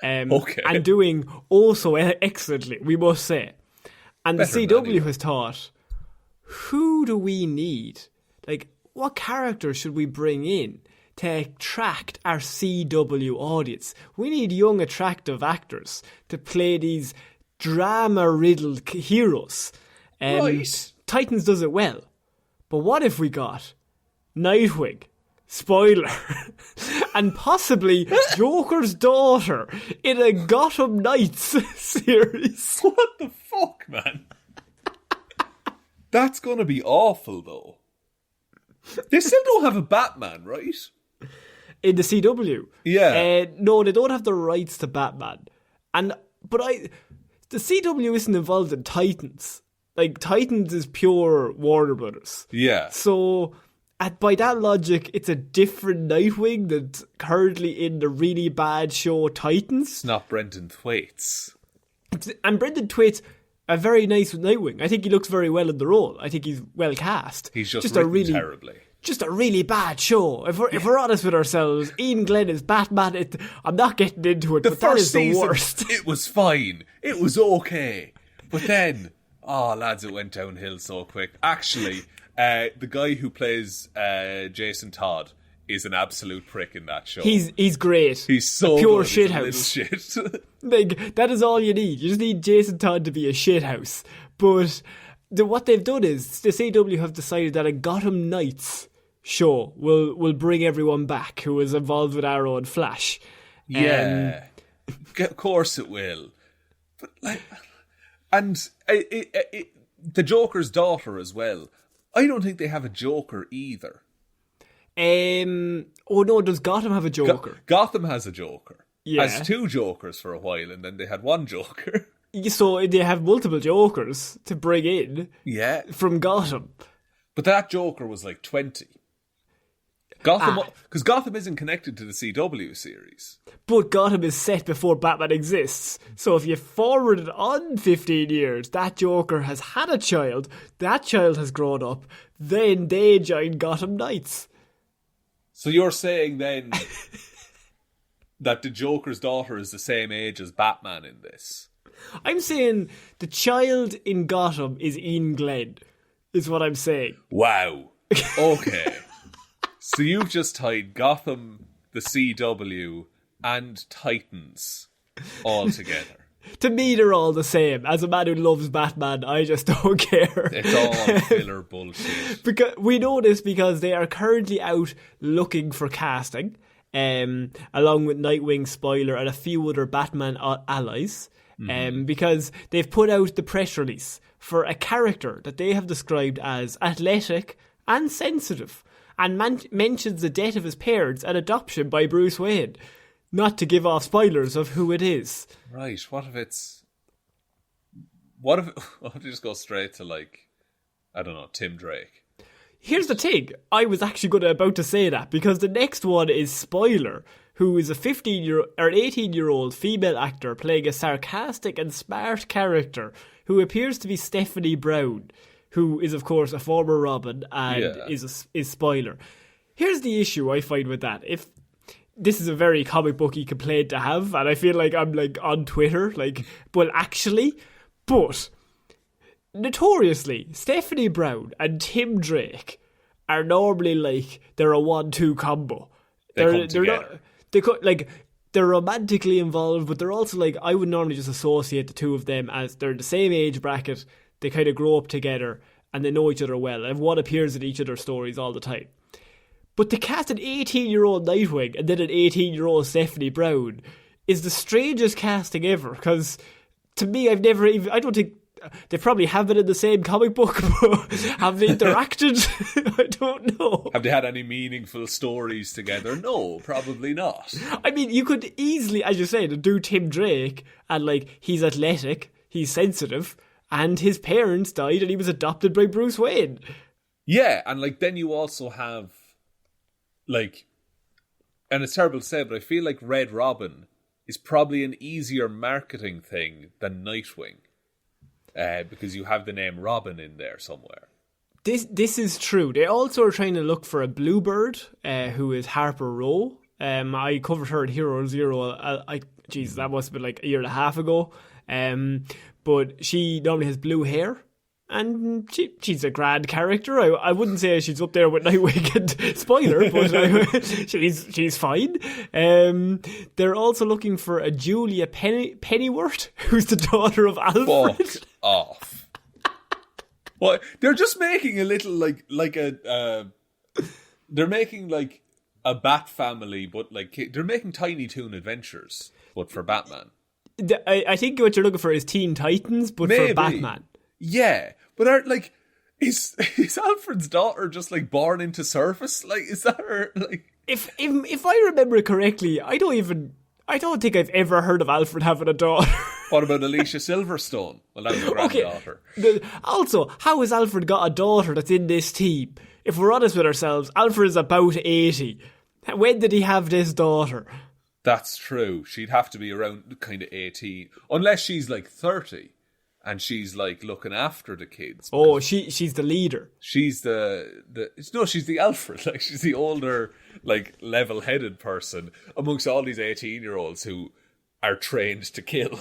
And doing also excellently, we must say. And the CW has thought, who do we need? Like, what characters should we bring in to attract our CW audience? We need young, attractive actors to play these drama-riddled heroes. Right. Titans does it well. But what if we got Nightwing, spoiler, and possibly Joker's daughter in a Gotham Knights series? What the fuck, man? That's gonna be awful, though. They still don't have a Batman, right? In the CW? Yeah. No, they don't have the rights to Batman. The CW isn't involved in Titans. Like, Titans is pure Warner Brothers. Yeah. So, by that logic, it's a different Nightwing that's currently in the really bad show Titans. It's not Brendan Thwaites. And Brendan Thwaites, a very nice Nightwing. I think he looks very well in the role. I think he's well cast. He's just written terribly. Just a really bad show. If we're honest with ourselves, Ian Glenn is Batman. I'm not getting into it, but that is the worst. It was fine. It was okay. But then, lads, it went downhill so quick. Actually, the guy who plays Jason Todd is an absolute prick in that show. He's great. He's so a pure good. shithouse. Shit. Like, that is all you need. You just need Jason Todd to be a shithouse. But what they've done is the CW have decided that a Gotham Knights show will bring everyone back who was involved with Arrow and Flash. Yeah, of course it will. But the Joker's daughter as well. I don't think they have a Joker either. Oh no, does Gotham have a Joker? Gotham has a Joker. Yeah. Has 2 Jokers for a while, and then they had 1 Joker. So they have multiple Jokers to bring in. Yeah. From Gotham. But that Joker was like 20. Because Gotham isn't connected to the CW series. But Gotham is set before Batman exists. So if you forward it on 15 years, that Joker has had a child, that child has grown up, then they join Gotham Knights. So you're saying then that the Joker's daughter is the same age as Batman in this. I'm saying the child in Gotham is Ian Glenn, is what I'm saying. Wow. Okay. So you've just tied Gotham, the CW, and Titans all together. To me, they're all the same. As a man who loves Batman, I just don't care. It's all filler bullshit. Because we know this because they are currently out looking for casting, along with Nightwing, Spoiler, and a few other Batman allies. Because they've put out the press release for a character that they have described as athletic and sensitive, and mentions the death of his parents and adoption by Bruce Wayne. Not to give off spoilers of who it is. Right, what if I'll just go straight to, like, I don't know, Tim Drake. Here's the thing, I was actually about to say that, because the next one is Spoiler, who is a 18-year-old female actor playing a sarcastic and smart character who appears to be Stephanie Brown, who is, of course, a former Robin and is Spoiler. Here's the issue I find with that. If this is a very comic booky complaint to have, and I feel like I'm like on Twitter, like, well, actually, but notoriously, Stephanie Brown and Tim Drake are normally like they're a 1-2 combo. They're not. They're romantically involved, but they're also like, I would normally just associate the two of them as they're the same age bracket. They kind of grow up together and they know each other well, and one appears in each other's stories all the time. But to cast an 18-year-old Nightwing and then an 18-year-old Stephanie Brown is the strangest casting ever, because to me, I don't think, they probably have been in the same comic book, but have they interacted? I don't know. Have they had any meaningful stories together? No, probably not. I mean, you could easily, as you said, do Tim Drake, and like, he's athletic, he's sensitive, and his parents died and he was adopted by Bruce Wayne. Yeah, and like, then you also have, like, and it's terrible to say, but I feel like Red Robin is probably an easier marketing thing than Nightwing, because you have the name Robin in there somewhere. This is true. They also are trying to look for a Bluebird, who is Harper Row. I covered her in Hero Zero. That must have been like a year and a half ago. But she normally has blue hair. And she's a grand character. I wouldn't say she's up there with Nightwing and Spoiler, but she's fine. They're also looking for a Julia Pennyworth, who's the daughter of Alfred. Fuck off. What? They're just making a little they're making like a Bat Family, but like they're making Tiny Toon Adventures, but for Batman. I think what you're looking for is Teen Titans, but Maybe. for Batman. Yeah, but is Alfred's daughter just like born into service? Like, is that her? Like, if I remember correctly, I don't think I've ever heard of Alfred having a daughter. What about Alicia Silverstone? Well, that was a granddaughter. Okay. Also, how has Alfred got a daughter that's in this team? If we're honest with ourselves, Alfred is about 80. When did he have this daughter? That's true. She'd have to be around kind of 18, unless she's like 30. And she's like looking after the kids. Oh, she's the leader. She's she's the Alfred. Like, she's the older, like, level-headed person amongst all these 18-year-olds who are trained to kill.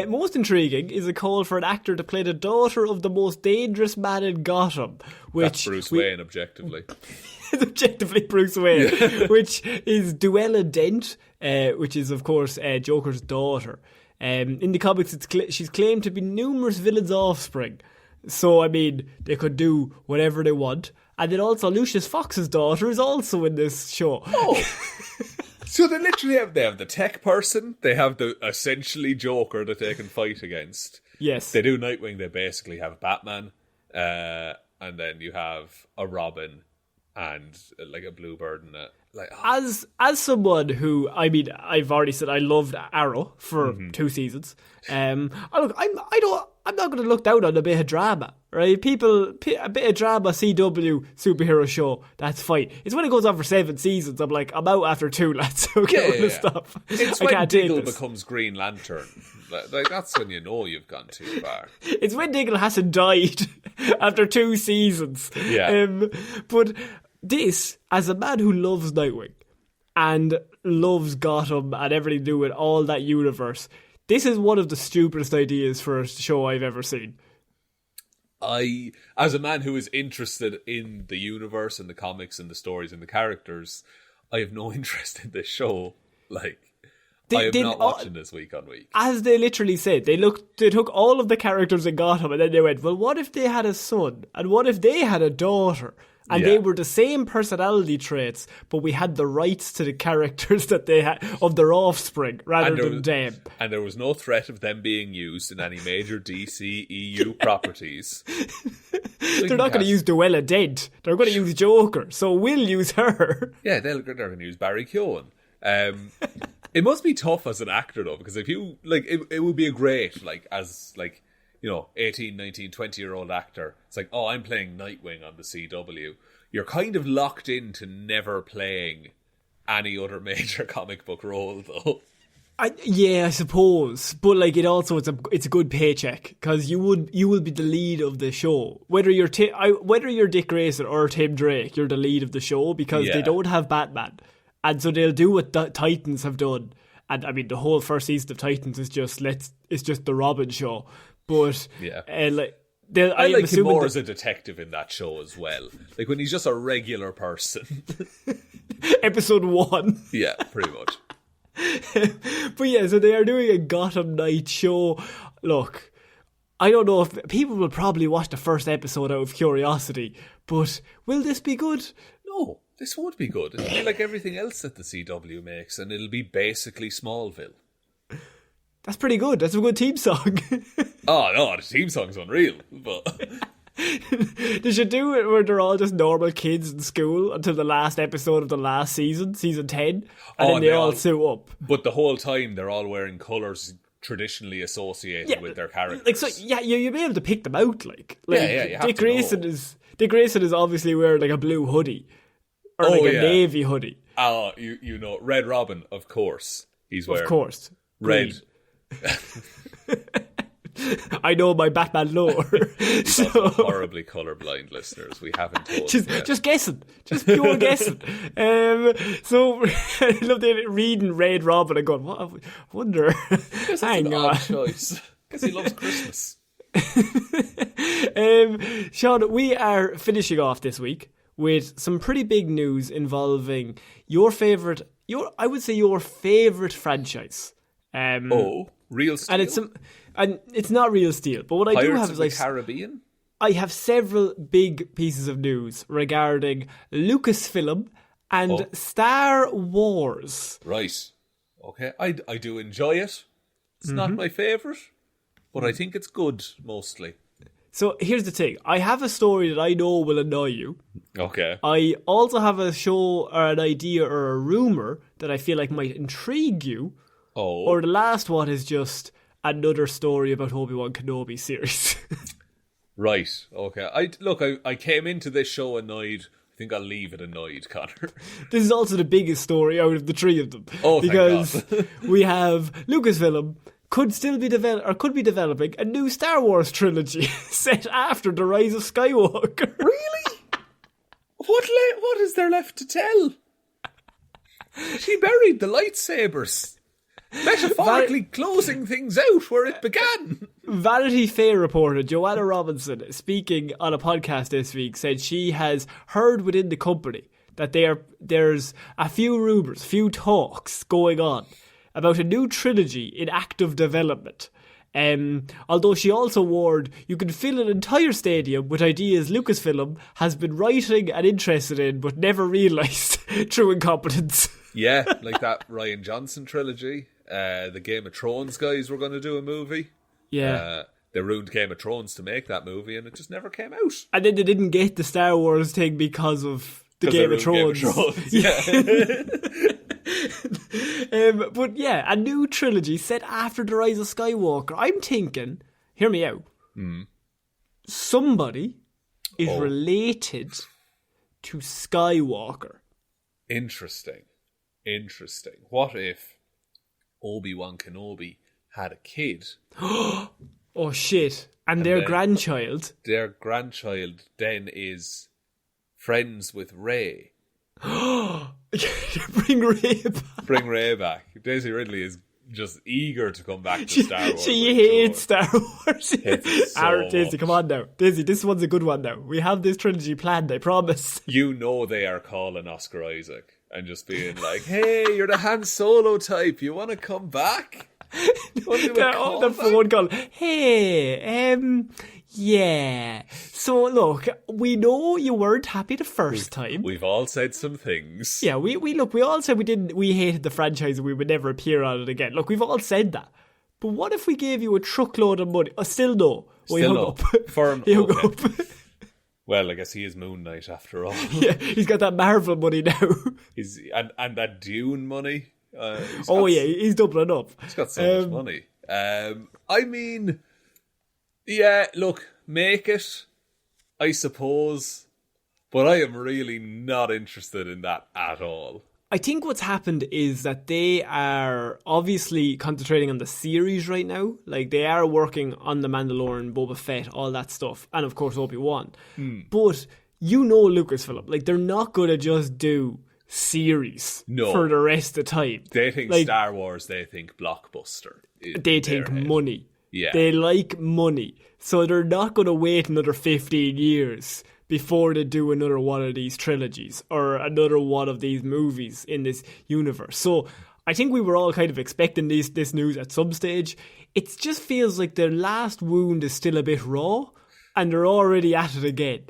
Most intriguing is a call for an actor to play the daughter of the most dangerous man in Gotham. That's Bruce Wayne, objectively. Objectively Bruce Wayne, which is Duella Dent, which is, of course, Joker's daughter. In the comics, she's claimed to be numerous villains' offspring. So, I mean, they could do whatever they want. And then also Lucius Fox's daughter is also in this show. Oh. So they literally have the tech person, they have the essentially Joker that they can fight against. Yes. They do Nightwing, they basically have Batman. And then you have a Robin and like a Bluebird and a... Like, oh. As someone who, I mean, I've already said I loved Arrow for 2 seasons. I'm not going to look down on a bit of drama, right? A bit of drama, CW superhero show, that's fine. It's when it goes on for 7 seasons, I'm like, I'm out after 2, lads. Okay, yeah. Stop. It's when Diggle becomes Green Lantern. Like, that's when you know you've gone too far. It's when Diggle hasn't died after 2 seasons. Yeah. But this, as a man who loves Nightwing, and loves Gotham and everything to do with all that universe. This is one of the stupidest ideas for a show I've ever seen. As a man who is interested in the universe and the comics and the stories and the characters, I have no interest in this show. Like, I am not watching this week on week. As they literally said, they took all of the characters in Gotham and then they went, well, what if they had a son? And what if they had a daughter? And they were the same personality traits, but we had the rights to the characters that they had of their offspring rather than them. And there was no threat of them being used in any major DC EU properties. They're not going to use Duella Dent. They're going to use Joker, so we'll use her. Yeah, they're going to use Barry Keoghan. It must be tough as an actor, though, because if you, like, it would be a great, like, as, like, 18, 19, 20-year-old actor. It's like, oh, I'm playing Nightwing on the CW. You're kind of locked into never playing any other major comic book role, though. I suppose, but like it's a good paycheck because you will be the lead of the show. Whether you're Dick Grayson or Tim Drake, you're the lead of the show because they don't have Batman, and so they'll do what the Titans have done. And I mean, the whole first season of Titans is just the Robin show. But I like him more as a detective in that show as well. Like when he's just a regular person. Episode 1. Yeah, pretty much. But yeah, so they are doing a Gotham Night show. Look, I don't know if people will probably watch the first episode out of curiosity, but will this be good? No, this won't be good. It'll be like everything else that the CW makes, and it'll be basically Smallville. That's pretty good. That's a good theme song. Oh, no, the theme song's unreal. But they should do it where they're all just normal kids in school until the last episode of the last season 10, and then they all suit up. But the whole time, they're all wearing colours traditionally associated with their characters. Like, so, you'll be able to pick them out. Like Dick Grayson is obviously wearing like a blue hoodie or a navy hoodie. Oh, Red Robin, of course. He's wearing, of course, red. I know my Batman lore. So horribly colourblind, listeners. We haven't told. Just guessing, just pure guessing. So I love reading Red Robin and going, "What? I wonder." Hang on, odd choice because he loves Christmas. Shaun, we are finishing off this week with some pretty big news involving your favourite franchise. Real Steel? And it's not Real Steel, but what I do have is like Caribbean. I have several big pieces of news regarding Lucasfilm and Star Wars. Right. Okay. I do enjoy it. It's not my favourite, but I think it's good mostly. So here's the thing. I have a story that I know will annoy you. Okay. I also have a show or an idea or a rumour that I feel like might intrigue you. Oh. Or the last one is just another story about Obi-Wan Kenobi series. Right, okay. I came into this show annoyed. I think I'll leave it annoyed, Connor. This is also the biggest story out of the three of them. Oh, because we have Lucasfilm could be developing a new Star Wars trilogy set after the rise of Skywalker. Really? What is there left to tell? She buried the lightsabers. Metaphorically closing things out where it began. Vanity Fair reporter Joanna Robinson, speaking on a podcast this week, said she has heard within the company that there's a few rumours, few talks going on about a new trilogy in active development. Although she also warned you can fill an entire stadium with ideas Lucasfilm has been writing and interested in but never realised through incompetence. Yeah, like that Rian Johnson trilogy. The Game of Thrones guys were going to do a movie. Yeah. They ruined Game of Thrones to make that movie and it just never came out. And then they didn't get the Star Wars thing because of the Game of Thrones. Yeah. But yeah, a new trilogy set after the rise of Skywalker. I'm thinking, hear me out. Somebody is related to Skywalker. Interesting. What if Obi-Wan Kenobi had a kid? Oh shit. And their grandchild. Their grandchild then is friends with Rey. Bring Ray back. Bring Ray back. Daisy Ridley is just eager to come back to Star Wars. She hates Star Wars. Hates it so Daisy, much. come on now. Daisy, this one's a good one now. We have this trilogy planned, I promise. You know they are calling Oscar Isaac and just being like, hey, you're the Han Solo type. You want to come back? On the phone call. Hey, yeah. So look, we know you weren't happy the first time. We've all said some things. Yeah, we all said we hated the franchise and we would never appear on it again. Look, we've all said that. But what if we gave you a truckload of money? Still no. Well, Still he no. hung up. Firm. He hung Okay. up. Well, I guess he is Moon Knight after all. Yeah, he's got that Marvel money now. And that Dune money. He's doubling up. He's got so much money. I mean, yeah, look, make it, I suppose, but I am really not interested in that at all. I think what's happened is that they are obviously concentrating on the series right now. Like, they are working on The Mandalorian, Boba Fett, all that stuff, and of course Obi-Wan. But you know Lucasfilm, like, they're not going to just do series for the rest of the time. They think like, Star Wars, they think blockbuster. They think money. Yeah. They like money. So they're not going to wait another 15 years before they do another one of these trilogies or another one of these movies in this universe. So I think we were all kind of expecting this news at some stage. It just feels like their last wound is still a bit raw and they're already at it again.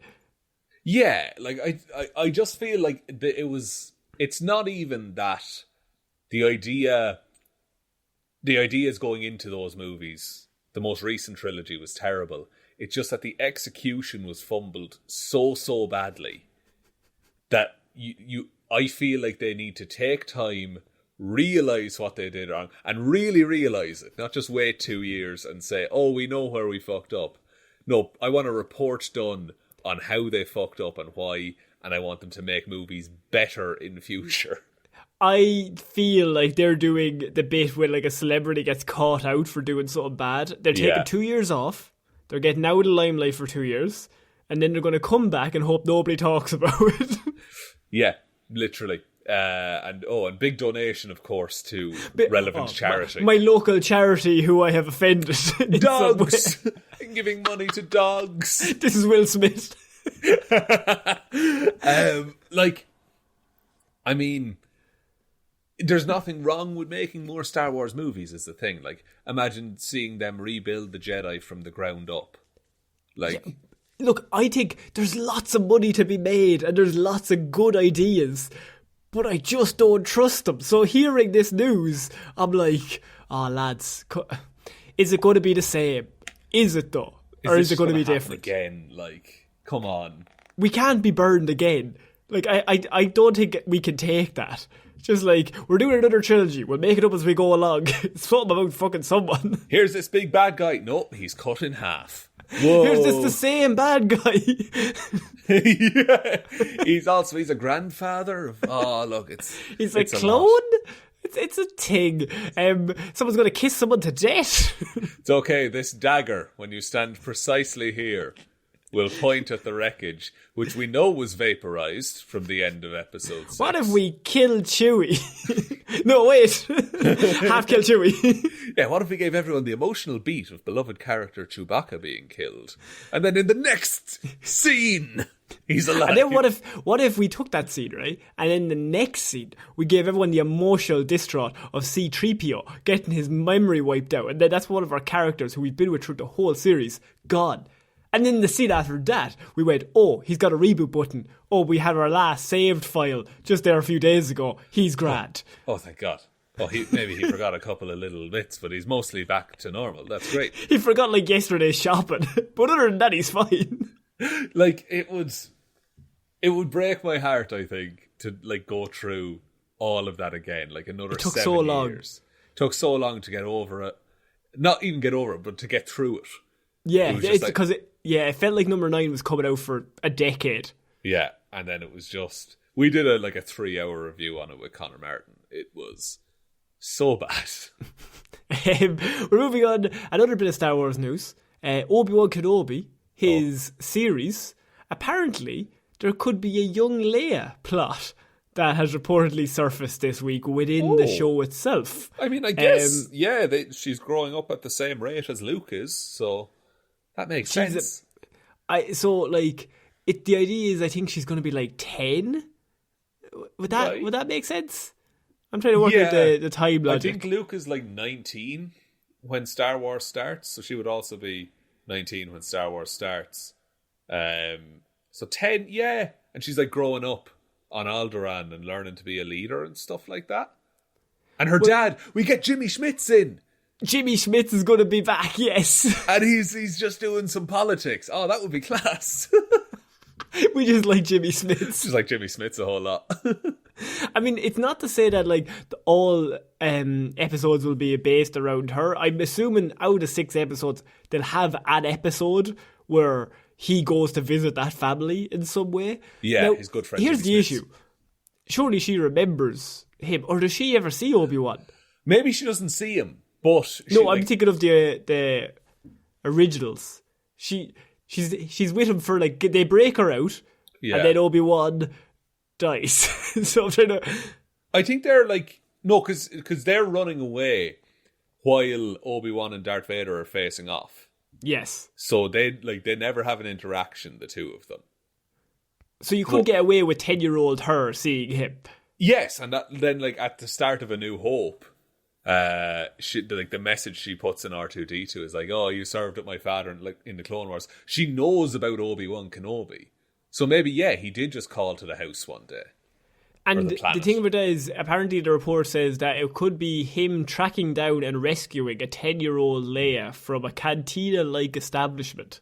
Yeah, like I just feel like it's not even that the ideas going into those movies, the most recent trilogy was terrible. It's just that the execution was fumbled so badly that I feel like they need to take time, realise what they did wrong, and really realise it. Not just wait 2 years and say, oh, we know where we fucked up. No, I want a report done on how they fucked up and why, and I want them to make movies better in future. I feel like they're doing the bit where like a celebrity gets caught out for doing something bad. They're taking 2 years off. They're getting out of the limelight for 2 years. And then they're going to come back and hope nobody talks about it. Yeah, literally. And big donation, of course, to relevant charity. My local charity who I have offended. Dogs! I'm giving money to dogs. This is Will Smith. I mean, there's nothing wrong with making more Star Wars movies is the thing. Like, imagine seeing them rebuild the Jedi from the ground up. Like, look, I think there's lots of money to be made and there's lots of good ideas, but I just don't trust them. So hearing this news, I'm like, oh lads, is it going to be the same? Is it though? Or is it going to be different? Again, like, come on. We can't be burned again. Like, I don't think we can take that. Just like, we're doing another trilogy, we'll make it up as we go along. It's something about fucking someone. Here's this big bad guy. Nope, he's cut in half. Whoa. Here's this the same bad guy. Yeah. He's a grandfather. Look, he's a clone? It's a thing. Someone's going to kiss someone to death. It's okay, this dagger, when you stand precisely here, will point at the wreckage, which we know was vaporized from the end of episode 6. What if we kill Chewie? No, wait. Half kill Chewie. Yeah, what if we gave everyone the emotional beat of beloved character Chewbacca being killed? And then in the next scene, he's alive. And then what if we took that scene, right? And in the next scene, we gave everyone the emotional distraught of C-3PO getting his memory wiped out. And then that's one of our characters who we've been with through the whole series, gone. And then the scene after that, we went, oh, he's got a reboot button. Oh, we had our last saved file just there a few days ago. He's grand. Oh thank God. Oh, maybe he forgot a couple of little bits, but he's mostly back to normal. That's great. He forgot, like, yesterday's shopping. But other than that, he's fine. Like, it would break my heart, I think, to, like, go through all of that again. Like, another 7 so long. years. It took so long to get over it. Not even get over it, but to get through it. Yeah, it's because it felt like number 9 was coming out for a decade. Yeah, and then it was just... We did a 3-hour review on it with Connor Martin. It was so bad. We're moving on. Another bit of Star Wars news. Obi-Wan Kenobi, his series, apparently there could be a young Leia plot. that has reportedly surfaced this week within the show itself. I mean, I guess, she's growing up at the same rate as Luke is, so that makes sense. The idea is I think she's going to be like 10. Would that make sense? I'm trying to work out the time logic. I think Luke is like 19 when Star Wars starts, so she would also be 19 when Star Wars starts. So 10, and she's like growing up on Alderaan and learning to be a leader and stuff like that. And her dad, we get Jimmy Schmitz in. Jimmy Schmitz is going to be back, yes. And he's just doing some politics. Oh, that would be class. We just like Jimmy Smits. Just like Jimmy Smits a whole lot. I mean, it's not to say that like all episodes will be based around her. I'm assuming out of 6 episodes, they'll have an episode where he goes to visit that family in some way. Yeah, now, his good friend. Here's Jimmy the Smits. issue. Surely she remembers him, or does she ever see Obi-Wan? Maybe she doesn't see him, but I'm thinking of the originals. She's with him for like they break her out, and then Obi-Wan dies. So I'm trying to. I think they're like because they're running away while Obi-Wan and Darth Vader are facing off. Yes. So they never have an interaction, the two of them. So you could get away with 10-year-old her seeing him. Yes, and then like at the start of A New Hope, the message she puts in R2D2 is like, "Oh, you served with my father in the Clone Wars." She knows about Obi-Wan Kenobi, so maybe he did just call to the house one day. And the thing about that is, apparently the report says that it could be him tracking down and rescuing a 10-year-old Leia from a cantina-like establishment.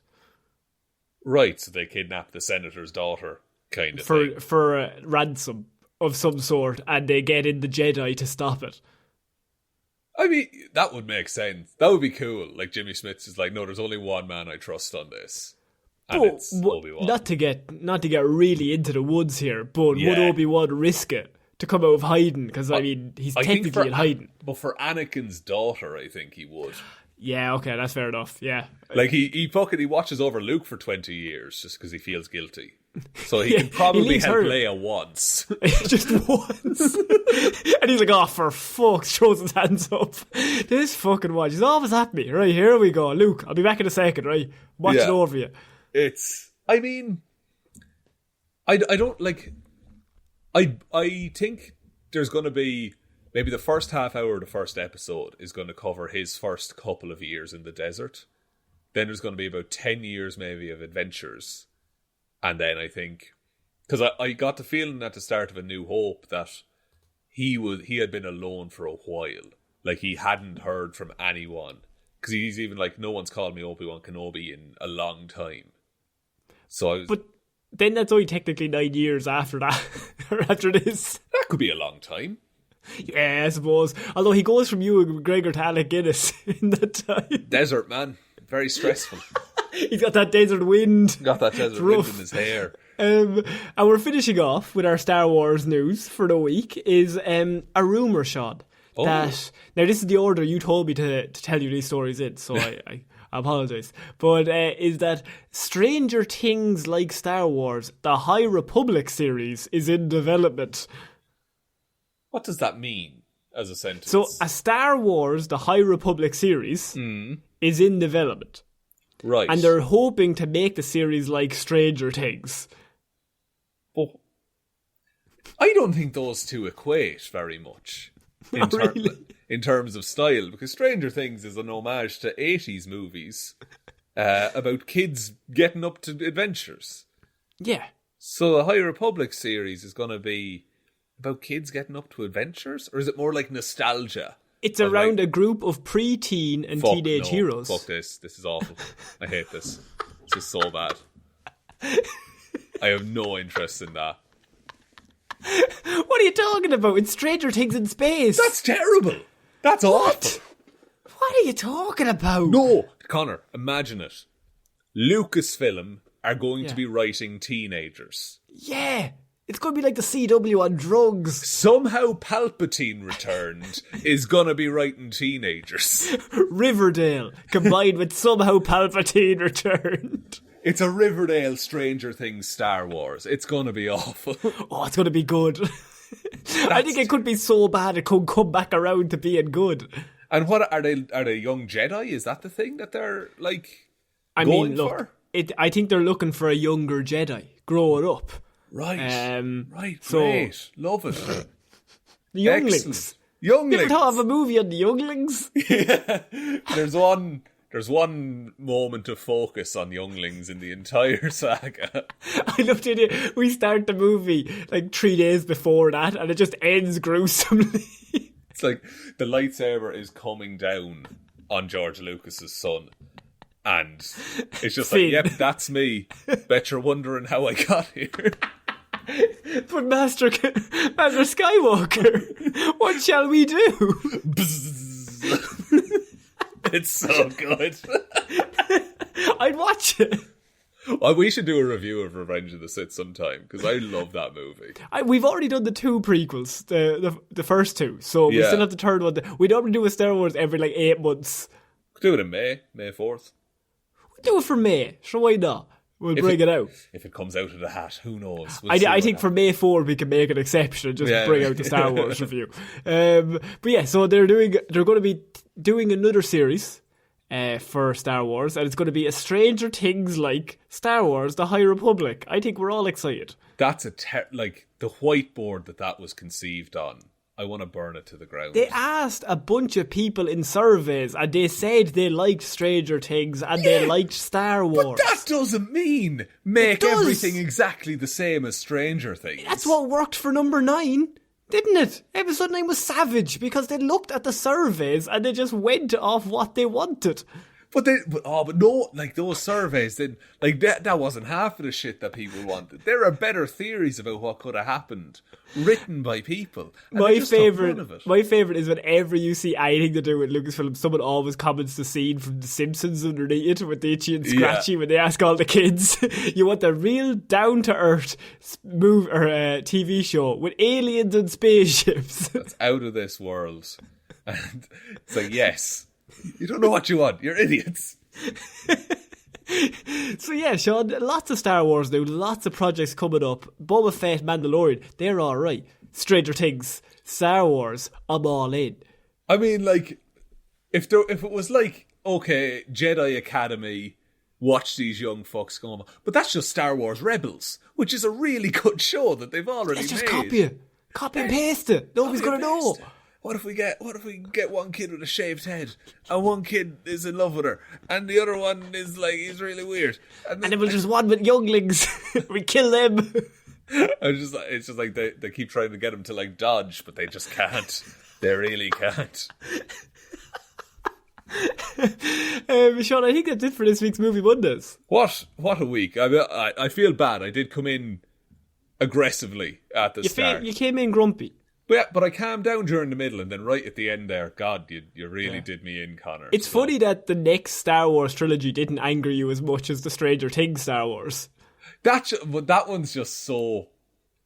Right, so they kidnap the senator's daughter, kind of thing. For a ransom of some sort, and they get in the Jedi to stop it. I mean, that would make sense. That would be cool. Like, Jimmy Smits is like, no, there's only one man I trust on this. And it's Obi-Wan. Not to get really into the woods here, but would Obi-Wan risk it to come out of hiding? Because, I mean, he's technically in hiding. But for Anakin's daughter, I think he would. Yeah, okay, that's fair enough, yeah. Like, he watches over Luke for 20 years just because he feels guilty. So he can probably help Leia once. Just once. And he's like, oh, for fuck's, throws his hands up. This fucking watch, he's always at me. Right, here we go. Luke, I'll be back in a second, right? Watch it over you. I mean, I don't, like, I think there's going to be, maybe the first half hour of the first episode is going to cover his first couple of years in the desert. Then there's going to be about 10 years maybe of adventures. And then I think, because I got the feeling at the start of A New Hope that he had been alone for a while. Like, he hadn't heard from anyone. Because he's even like, no one's called me Obi-Wan Kenobi in a long time. But then that's only technically 9 years after that, or after this. That could be a long time. Yeah, I suppose. Although he goes from Ewan McGregor to Alec Guinness in that time. Desert, man. Very stressful. He's got that desert wind. Got that desert wind in his hair. And we're finishing off with our Star Wars news for the week is a rumour, Shaun. That now this is the order you told me to tell you these stories in, so I apologise. But is that Stranger Things like Star Wars, the High Republic series is in development. What does that mean as a sentence? So a Star Wars, the High Republic series is in development. Right. And they're hoping to make the series like Stranger Things. But I don't think those two equate very much. In terms of style, because Stranger Things is an homage to 80s movies about kids getting up to adventures. Yeah. So the High Republic series is going to be about kids getting up to adventures? Or is it more like nostalgia? It's around a group of pre-teen and teenage heroes. Fuck this. This is awful. I hate this. This is so bad. I have no interest in that. What are you talking about? It's Stranger Things in space. That's terrible. That's awful. What are you talking about? No, Connor, imagine it. Lucasfilm are going to be writing teenagers. Yeah. It's going to be like the CW on drugs. Somehow Palpatine returned is going to be writing teenagers. Riverdale combined with somehow Palpatine returned. It's a Riverdale Stranger Things Star Wars. It's going to be awful. Oh, it's going to be good. I think it could be so bad it could come back around to being good. And what are they? Are they young Jedi? Is that the thing that they're like? I going mean, look, for? I think they're looking for a younger Jedi growing up. Right. Right. so- Great. Love it. The younglings. Excellent. Younglings. You ever thought of a movie on the younglings? There's one moment of focus on younglings in the entire saga. I loved it. We start the movie like 3 days before that, and it just ends gruesomely. It's like the lightsaber is coming down on George Lucas's son. And it's just like, Finn. yep, that's me. Bet you're wondering how I got here. But Master Skywalker, what shall we do? It's so good. I'd watch it. Well, we should do a review of Revenge of the Sith sometime, because I love that movie. We've already done the 2 prequels, the first 2, so we Yeah. still have the third one. We don't do a Star Wars every like 8 months. Do it in May 4th. Do it for May, so why not? We'll bring it out. If it comes out of the hat, who knows? I think for May 4 we can make an exception and just bring out the Star Wars review. But yeah, so they're going to be doing another series for Star Wars, and it's going to be a Stranger Things like Star Wars: The High Republic. I think we're all excited. That's like the whiteboard that was conceived on. I want to burn it to the ground. They asked a bunch of people in surveys, and they said they liked Stranger Things and they liked Star Wars. But that doesn't mean make does. everything exactly the same as Stranger Things. That's what worked for number 9, didn't it? Episode 9 was savage because they looked at the surveys and they just went off what they wanted. But no, like those surveys, that wasn't half of the shit that people wanted. There are better theories about what could have happened, written by people. And My they just took none of it. favorite is whenever you see anything to do with Lucasfilm, someone always comments the scene from The Simpsons underneath it with the Itchy and Scratchy when they ask all the kids, you want a real down to earth TV show with aliens and spaceships. That's out of this world. And it's like, yes. You don't know what you want. You're idiots. So yeah, Shaun, lots of Star Wars now, lots of projects coming up. Boba Fett, Mandalorian, they're alright. Stranger Things, Star Wars, I'm all in. I mean, like, if it was like, okay, Jedi Academy, watch these young fucks go on. But that's just Star Wars Rebels, which is a really good show that they've already Let's just made. copy it. Copy and paste it. Nobody's going to know. What if we get one kid with a shaved head, and one kid is in love with her, and the other one is like, he's really weird, And then we'll just one with younglings. We kill them. It's just like they keep trying to get him to like dodge, but they just can't. They really can't. Shaun, I think that's it for this week's Movie Mondays. What a week! I feel bad. I did come in aggressively at the start. You came in grumpy. But I calmed down during the middle, and then right at the end there, God, you really did me in, Connor. It's funny that the next Star Wars trilogy didn't anger you as much as the Stranger Things Star Wars. But that one's just so...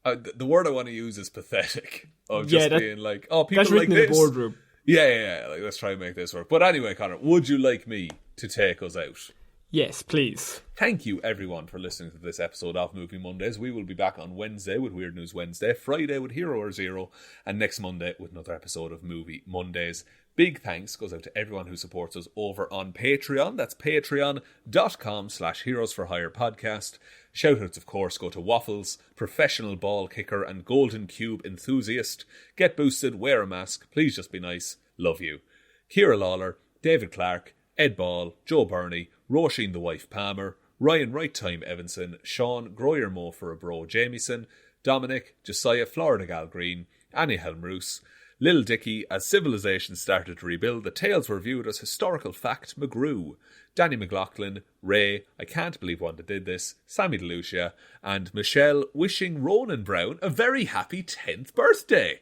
the word I want to use is pathetic. Of just being like, oh, people that's like written this. in the boardroom. Yeah. Like, let's try and make this work. But anyway, Connor, would you like me to take us out? Yes, please. Thank you, everyone, for listening to this episode of Movie Mondays. We will be back on Wednesday with Weird News Wednesday, Friday with Hero or Zero, and next Monday with another episode of Movie Mondays. Big thanks goes out to everyone who supports us over on Patreon. That's patreon.com/Heroes for Hire podcast. Shoutouts, of course, go to Waffles, Professional Ball Kicker, and Golden Cube Enthusiast. Get boosted, wear a mask, please just be nice, love you. Ciara Lawler, David Clarke, Ed Ball, Joe Burney, Róisín the Wife Palmer, Ryan Right Time Evanson, Shaun Groyer Mo for a Bro Jamieson, Dominic, Jessiah Florida Gal Green, Annie Hjelmroos, Lil Dicky, as civilization started to rebuild, the tales were viewed as historical fact, McGrew, Danny McLaughlin, Ray, I Can't Believe Wanda Did This, Sammy DeLucia, and Michelle wishing Ronan Brown a very happy 10th birthday.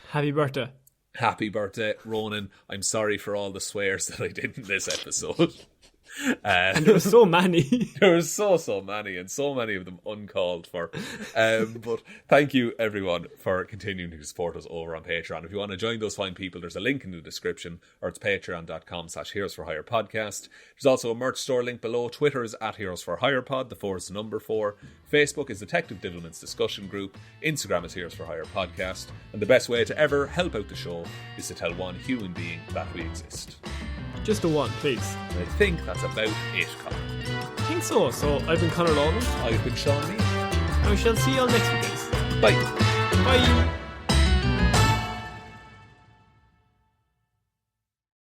Happy birthday. Happy birthday, Ronan. I'm sorry for all the swears that I did in this episode. And there were so many. There were so many, and so many of them uncalled for. But thank you, everyone, for continuing to support us over on Patreon. If you want to join those fine people, there's a link in the description, or it's patreon.com/Heroes for Hire podcast. There's also a merch store link below. Twitter is @Heroes for Hire pod. The 4 is the number 4. Facebook is Detective Diddleman's discussion group. Instagram is Heroes for Hire podcast. And the best way to ever help out the show is to tell one human being that we exist. Just a one, please. And I think that's about it, Colin. I think so. So I've been Conor Lawler. I've been Shaun. And we shall see you all next week, guys. Bye. Bye.